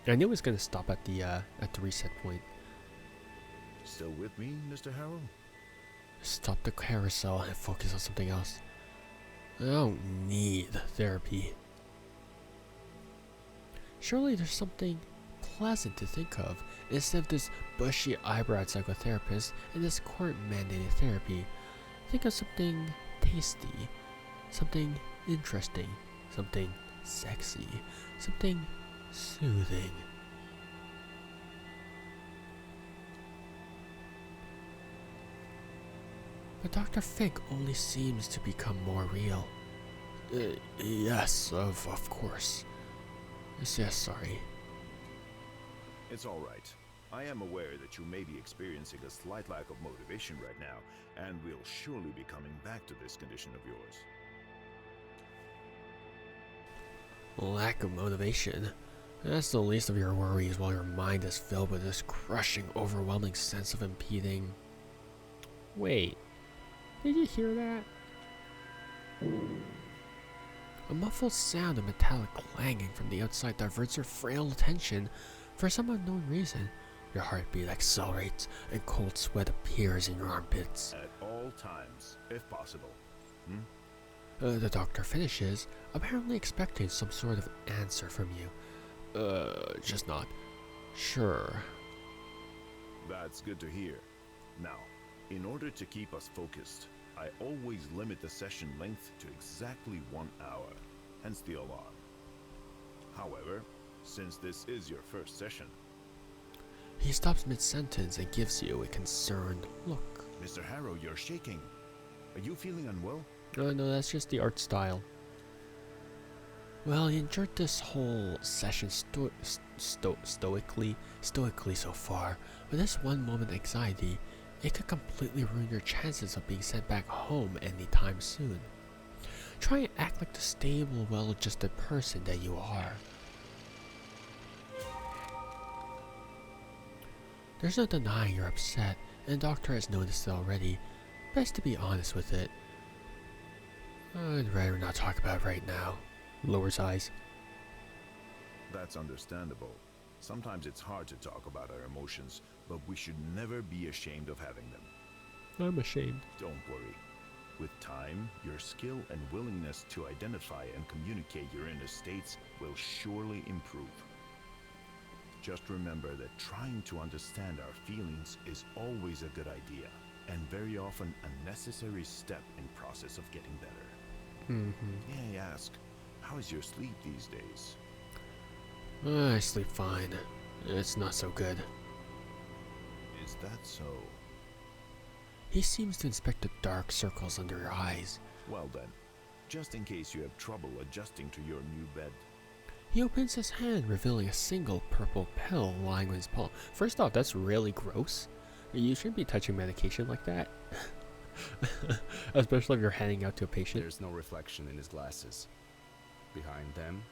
I knew it was gonna stop at the reset point. Still with me, Mr. Harrow? Stop the carousel and focus on something else. I don't need therapy. Surely there's something pleasant to think of instead of this bushy eyebrowed psychotherapist and this court-mandated therapy. Think of something tasty, something interesting, something sexy, something soothing. But Dr. Fink only seems to become more real. Yes, of course. Yes, sorry. It's all right. I am aware that you may be experiencing a slight lack of motivation right now, and we'll surely be coming back to this condition of yours. Lack of motivation. That's the least of your worries while your mind is filled with this crushing, overwhelming sense of impeding. Wait, did you hear that? A muffled sound of metallic clanging from the outside diverts your frail attention. For some unknown reason, your heartbeat accelerates and cold sweat appears in your armpits. At all times, if possible. The doctor finishes, apparently expecting some sort of answer from you. Just not. Sure. That's good to hear. Now, in order to keep us focused, I always limit the session length to exactly 1 hour, hence the alarm. However, since this is your first session... He stops mid-sentence and gives you a concerned look. Mr. Harrow, you're shaking. Are you feeling unwell? Oh no, that's just the art style. Well, he endured this whole session stoically so far, but this one moment anxiety, it could completely ruin your chances of being sent back home anytime soon. Try and act like the stable, well-adjusted person that you are. There's no denying you're upset, and the doctor has noticed it already. Best to be honest with it. I'd rather not talk about it right now. Lowers eyes. That's understandable. Sometimes it's hard to talk about our emotions, but we should never be ashamed of having them. I'm ashamed. Don't worry. With time, your skill and willingness to identify and communicate your inner states will surely improve. Just remember that trying to understand our feelings is always a good idea, and very often a necessary step in process of getting better. May I ask, how is your sleep these days? I sleep fine. It's not so good. Is that so? He seems to inspect the dark circles under your eyes. Well then, just in case you have trouble adjusting to your new bed. He opens his hand, revealing a single purple pill lying on his palm. First off, that's really gross. You shouldn't be touching medication like that. Especially if you're handing out to a patient. There's no reflection in his glasses. Behind them,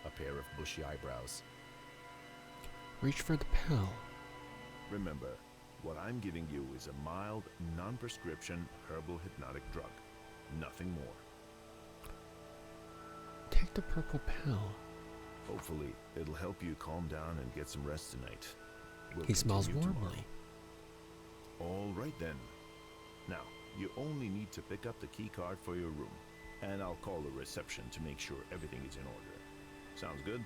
a pair of bushy eyebrows. Reach for the pill. Remember, what I'm giving you is a mild, non-prescription herbal hypnotic drug. Nothing more. Take the purple pill. Hopefully, it'll help you calm down and get some rest tonight. We'll He smells continue warmly. tomorrow. All right then. Now, you only need to pick up the key card for your room, and I'll call the reception to make sure everything is in order. Sounds good?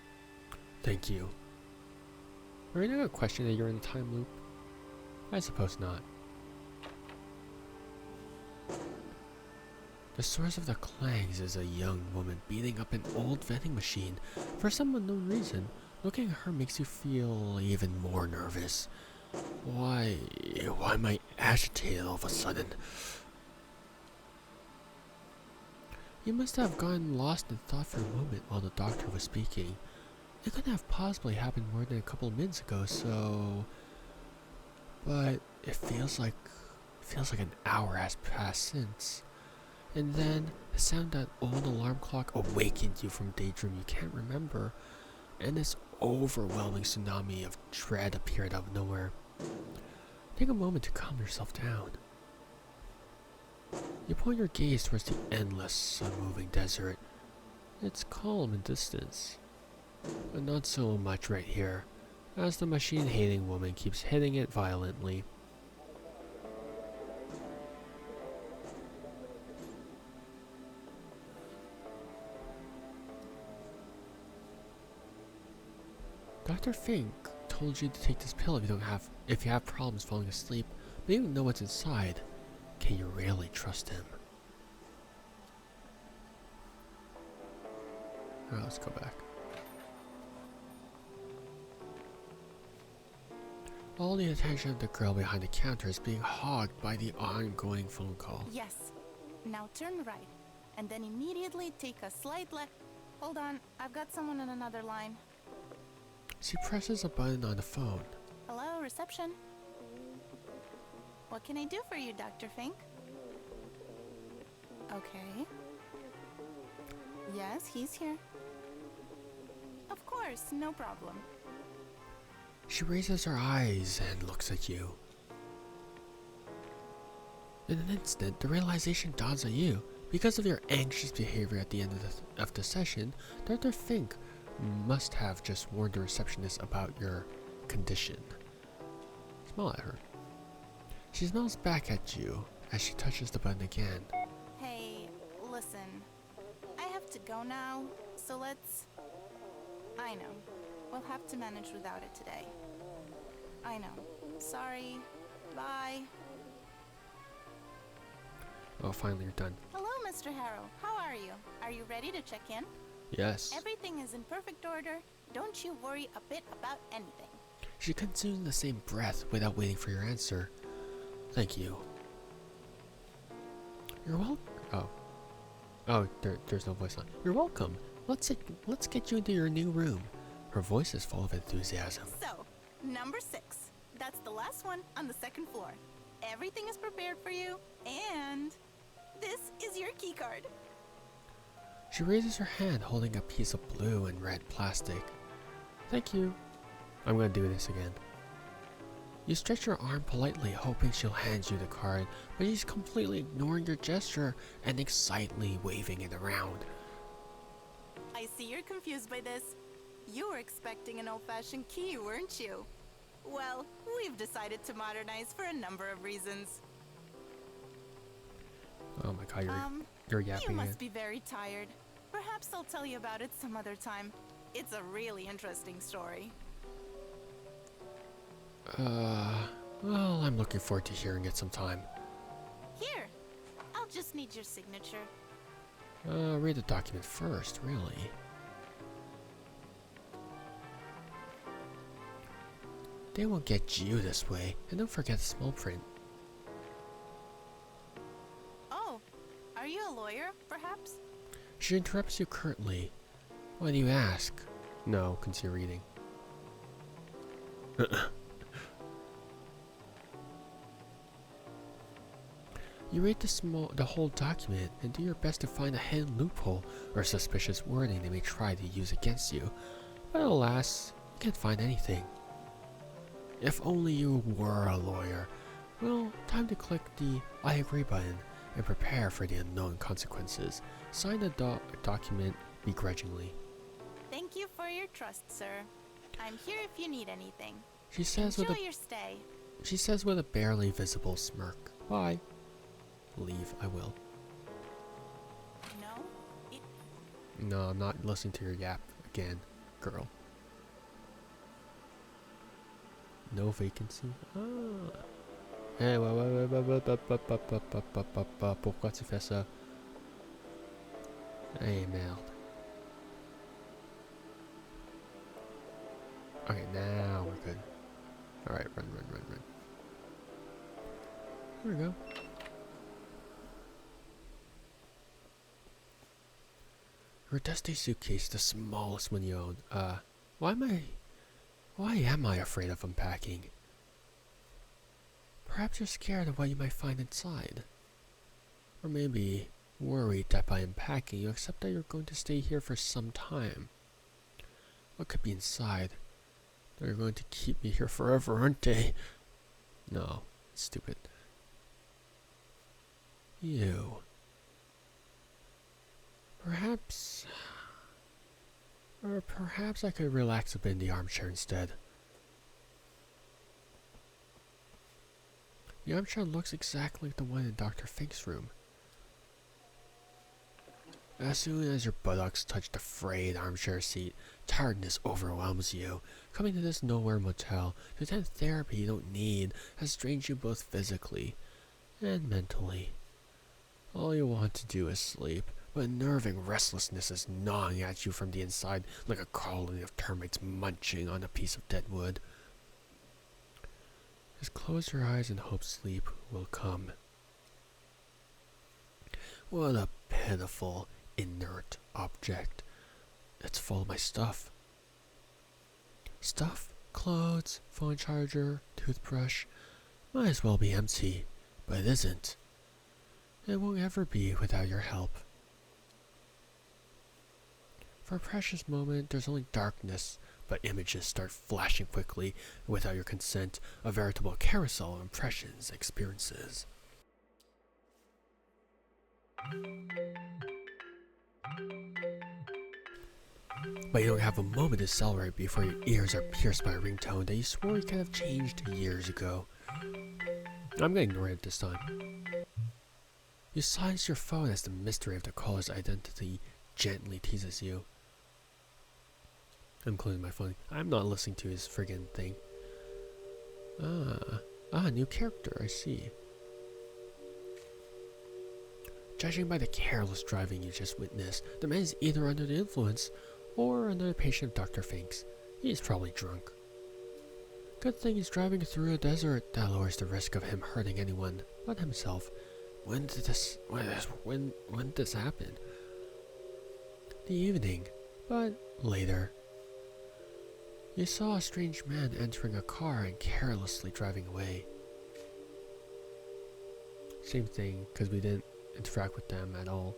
Thank you. Are you not gonna question that you're in a time loop? I suppose not. The source of the clangs is a young woman beating up an old vending machine. For some unknown reason, looking at her makes you feel even more nervous. Why am I agitated all of a sudden? You must have gotten lost in thought for a moment while the doctor was speaking. It couldn't have possibly happened more than a couple of minutes ago, so... But it feels like feels like an hour has passed since. And then the sound of that old alarm clock awakened you from daydream you can't remember, and this overwhelming tsunami of dread appeared out of nowhere. Take a moment to calm yourself down. You point your gaze towards the endless, unmoving desert. It's calm in distance, but not so much right here, as the machine-hating woman keeps hitting it violently. Dr. Fink told you to take this pill if you have problems falling asleep, but you don't know what's inside. Can you really trust him? Alright, let's go back. All the attention of the girl behind the counter is being hogged by the ongoing phone call. Yes. Now turn right, and then immediately take a slight left. Hold on, I've got someone on another line. She presses a button on the phone. Hello, reception. What can I do for you, Dr. Fink? Okay. Yes, he's here. Of course, no problem. She raises her eyes and looks at you. In an instant, the realization dawns on you. Because of your anxious behavior at the end of the session, Dr. Fink must have just warned the receptionist about your condition. Smile at her. She smiles back at you as she touches the button again. Hey, listen. I have to go now, so let's... I know. We'll have to manage without it today. I know. Sorry. Bye. Oh, finally you're done. Hello, Mr. Harrow. How are you? Are you ready to check in? Yes. Everything is in perfect order. Don't you worry a bit about anything. She consumes the same breath without waiting for your answer. Thank you. You're welcome. Oh, there's no voice line. You're welcome. Let's get you into your new room. Her voice is full of enthusiasm. So, number 6. That's the last one on the second floor. Everything is prepared for you, and this is your key card. She raises her hand holding a piece of blue and red plastic. Thank you. I'm gonna do this again. You stretch your arm politely, hoping she'll hand you the card, but she's completely ignoring your gesture and excitedly waving it around. I see you're confused by this. You were expecting an old-fashioned key, weren't you? Well, we've decided to modernize for a number of reasons. Oh my god, you're yapping You must again. be very tired. Perhaps I'll tell you about it some other time. It's a really interesting story. Well, I'm looking forward to hearing it sometime. Here, I'll just need your signature. Read the document first, really. They won't get you this way, and don't forget the small print. Oh, are you a lawyer, perhaps? She interrupts you curtly. Why do you ask? No, continue reading. You read the whole document and do your best to find a hidden loophole or suspicious wording they may try to use against you, but alas, you can't find anything. If only you were a lawyer. Well, time to click the I agree button and prepare for the unknown consequences. Sign the document begrudgingly. Thank you for your trust, sir. I'm here if you need anything. She says Enjoy your stay. She says with a barely visible smirk. Bye. Leave, I will. No? No, I'm not listening to your yap again, girl. No vacancy? Ah. Hey, pourquoi tu fais ça? Hey, merde. Okay, now we're good. Alright, run. There we go. Your dusty suitcase, the smallest one you own. Why am I afraid of unpacking? Perhaps you're scared of what you might find inside. Or maybe worried that by unpacking you accept that you're going to stay here for some time. What could be inside? They're going to keep me here forever, aren't they? No, it's stupid. You. Perhaps I could relax a bit in the armchair instead. The armchair looks exactly like the one in Dr. Fink's room. As soon as your buttocks touch the frayed armchair seat, tiredness overwhelms you. Coming to this nowhere motel to attend therapy you don't need has strained you both physically and mentally. All you want to do is sleep, but unnerving restlessness is gnawing at you from the inside like a colony of termites munching on a piece of dead wood. Just close your eyes and hope sleep will come. What a pitiful, inert object. It's full of my stuff. Stuff, clothes, phone charger, toothbrush. Might as well be empty, but it isn't. It won't ever be without your help. For a precious moment, there's only darkness, but images start flashing quickly, and without your consent, a veritable carousel of impressions, experiences. But you don't have a moment to celebrate before your ears are pierced by a ringtone that you swore you could have changed years ago. I'm gonna ignore it this time. You silence your phone as the mystery of the caller's identity gently teases you. I'm closing my phone. I'm not listening to his friggin' thing. New character, I see. Judging by the careless driving you just witnessed, the man is either under the influence or another patient of Dr. Fink's. He's probably drunk. Good thing he's driving through a desert. That lowers the risk of him hurting anyone but himself. When did this happen? The evening, but later. You saw a strange man entering a car and carelessly driving away. Same thing, because we didn't interact with them at all.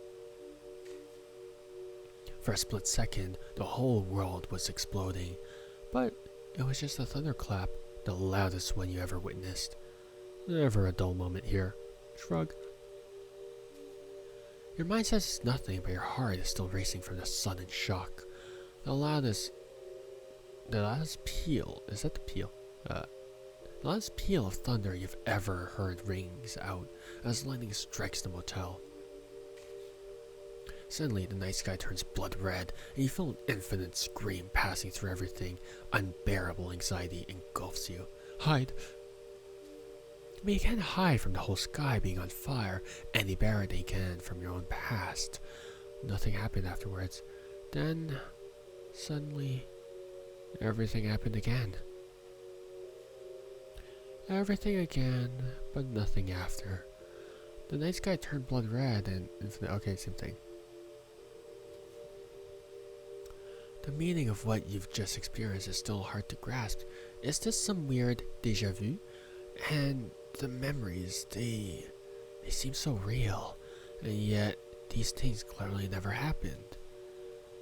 For a split second, the whole world was exploding, but it was just a thunderclap, the loudest one you ever witnessed. Never a dull moment here. Shrug. Your mind says it's nothing, but your heart is still racing from the sudden shock. The loudest peal, is that the peal? The loudest peal of thunder you've ever heard rings out as lightning strikes the motel. Suddenly, the night sky turns blood red, and you feel an infinite scream passing through everything. Unbearable anxiety engulfs you. Hide. But you can't hide from the whole sky being on fire, any barrier you can from your own past. Nothing happened afterwards. Then, suddenly, everything happened again. Everything again, but nothing after. The night sky turned blood red and infinite. Okay, same thing. The meaning of what you've just experienced is still hard to grasp. Is this some weird déjà vu? And the memories, they seem so real, and yet these things clearly never happened.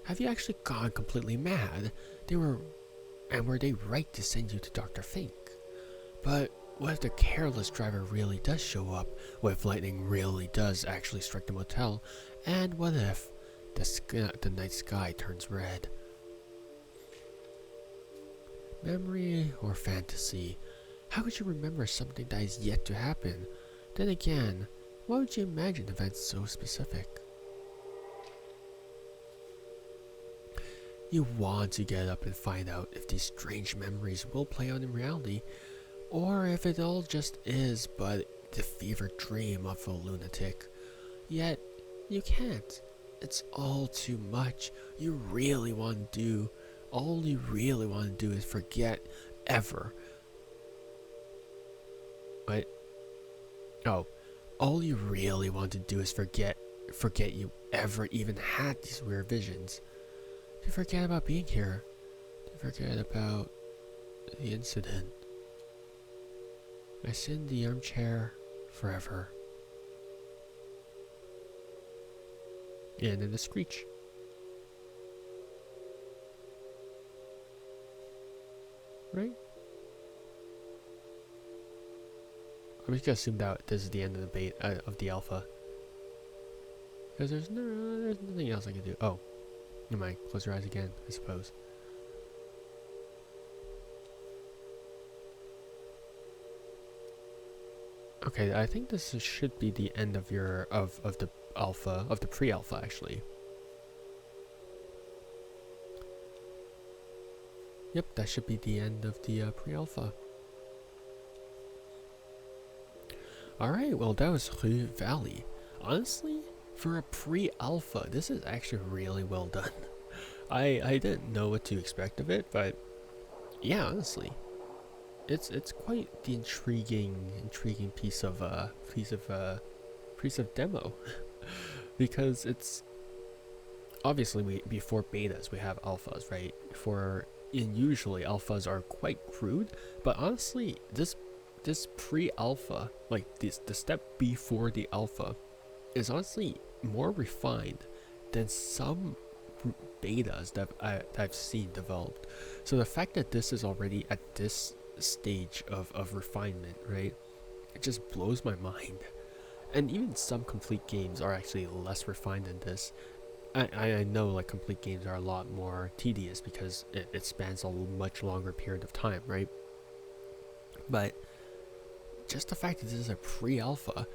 Have you actually gone completely mad? Were they right to send you to Dr. Fink? But what if the careless driver really does show up? What if lightning really does actually strike the motel? And what if the night sky turns red? Memory or fantasy? How could you remember something that is yet to happen? Then again, why would you imagine events so specific? You want to get up and find out if these strange memories will play out in reality, or if it all just is but the fevered dream of a lunatic. Yet, you can't. It's all too much. All you really want to do is forget ever. What? Oh, all you really want to do is forget you ever even had these weird visions. To forget about being here. To forget about the incident. I sit in the armchair forever. And then the screech. Right? I'm just gonna assume that this is the end of the of the alpha. Because there's nothing else I can do. Oh. Never mind. Close your eyes again, I suppose. Okay, I think this should be the end of your of the alpha, of the pre-alpha actually. Yep, that should be the end of the pre-alpha. Alright, well that was Rue Valley. Honestly, for a pre-alpha, this is actually really well done. I didn't know what to expect of it, but yeah, honestly, it's quite the intriguing piece of demo. Because it's obviously before betas we have alphas, right? And usually alphas are quite crude, but honestly this pre-alpha, like the step before the alpha, is honestly more refined than some betas that I've seen developed. So the fact that this is already at this stage of refinement, right, it just blows my mind. And even some complete games are actually less refined than this. I know like complete games are a lot more tedious because it spans a much longer period of time, right? But just the fact that this is a pre-alpha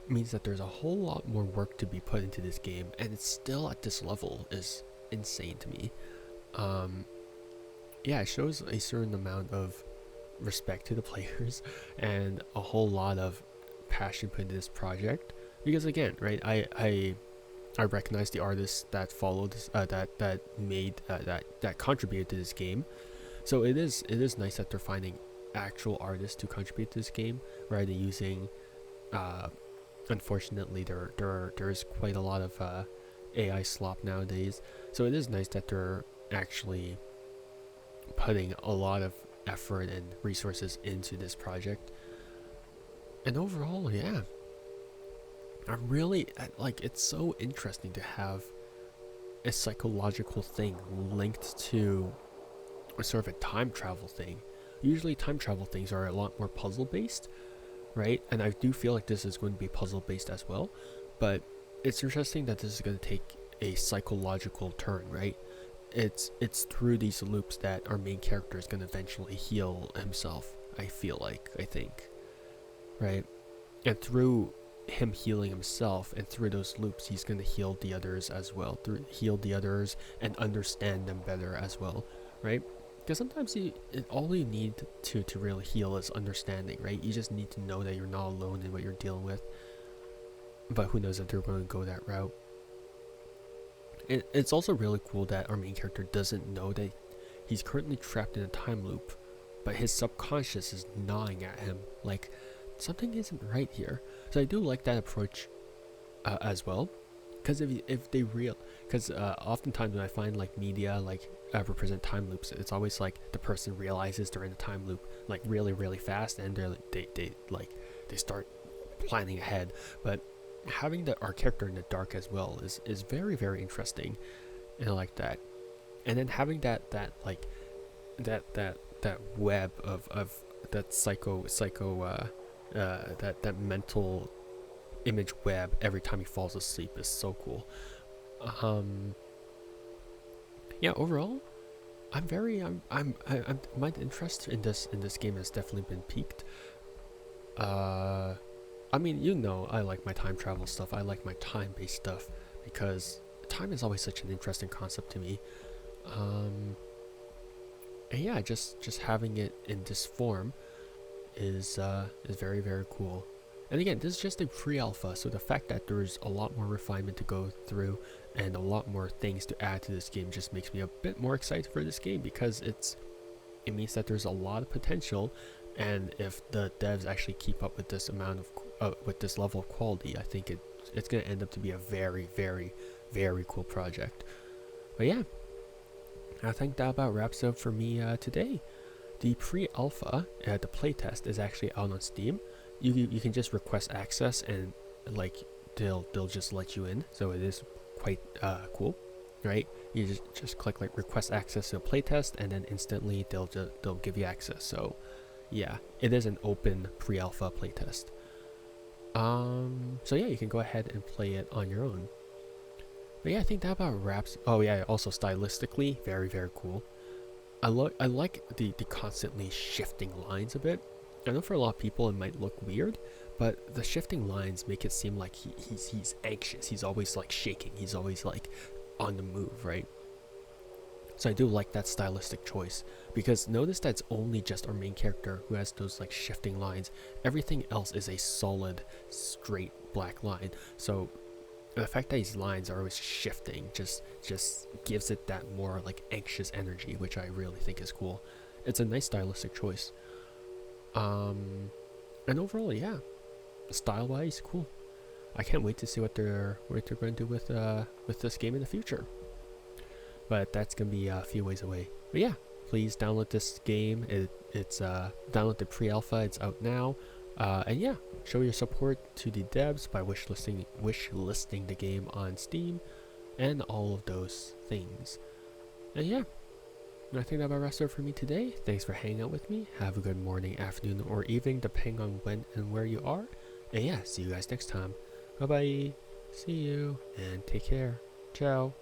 means that there's a whole lot more work to be put into this game, and it's still at this level is insane to me. Yeah, it shows a certain amount of respect to the players and a whole lot of passion put into this project. Because again, right, I recognize the artists that followed this, that contributed to this game. So it is nice that they're finding actual artists to contribute to this game rather than using. Unfortunately, there is quite a lot of AI slop nowadays. So it is nice that they're actually putting a lot of effort and resources into this project. And overall, yeah, I'm really like, it's so interesting to have a psychological thing linked to a sort of a time travel thing. Usually time travel things are a lot more puzzle based, right? And I do feel like this is going to be puzzle based as well, but it's interesting that this is going to take a psychological turn, right? It's through these loops that our main character is going to eventually heal himself, I think, right? And through him healing himself and through those loops, he's going to heal the others as well, heal the others and understand them better as well, right? Because sometimes all you need to really heal is understanding, right? You just need to know that you're not alone in what you're dealing with. But who knows if they're going to go that route. It's also really cool that our main character doesn't know that he's currently trapped in a time loop, but his subconscious is gnawing at him, like something isn't right here. So I do like that approach as well, because because oftentimes when I find like media like represent time loops, it's always like the person realizes they're in a time loop like really fast, and they start planning ahead. But having our character in the dark as well is very interesting, and I like that. And then having that web of that that mental image web every time he falls asleep is so cool. Yeah, overall, my interest in this game has definitely been piqued. I mean, I like my time travel stuff. I like my time-based stuff because time is always such an interesting concept to me. And yeah, just having it in this form is very cool. And again, this is just a pre-alpha, so the fact that there's a lot more refinement to go through and a lot more things to add to this game just makes me a bit more excited for this game, because it means that there's a lot of potential. And if the devs actually keep up with this amount of with this level of quality, I think it's going to end up to be a very cool project. But yeah, I think that about wraps up for me today. The pre-alpha, the playtest, is actually out on Steam. You can just request access, and like they'll just let you in. So it is quite cool, right? You just click like request access to a playtest, and then instantly they'll give you access. So yeah, it is an open pre-alpha playtest. So yeah, you can go ahead and play it on your own. But yeah, I think that about wraps. Oh yeah, also stylistically, very cool. I like the constantly shifting lines a bit. I know for a lot of people it might look weird, but the shifting lines make it seem like he's anxious. He's always like shaking. He's always like on the move, right? So I do like that stylistic choice, because notice that it's only just our main character who has those like shifting lines. Everything else is a solid, straight black line. So the fact that these lines are always shifting just gives it that more like anxious energy, which I really think is cool. It's a nice stylistic choice. And overall, yeah, style-wise, cool. I can't wait to see what they're going to do with this game in the future. But that's gonna be a few ways away. But yeah, please download this game. It's download the pre-alpha. It's out now. And yeah, show your support to the devs by wish listing the game on Steam, and all of those things. And yeah, I think that about wraps it up for me today. Thanks for hanging out with me. Have a good morning, afternoon, or evening, depending on when and where you are. And yeah, see you guys next time. Bye bye. See you and take care. Ciao.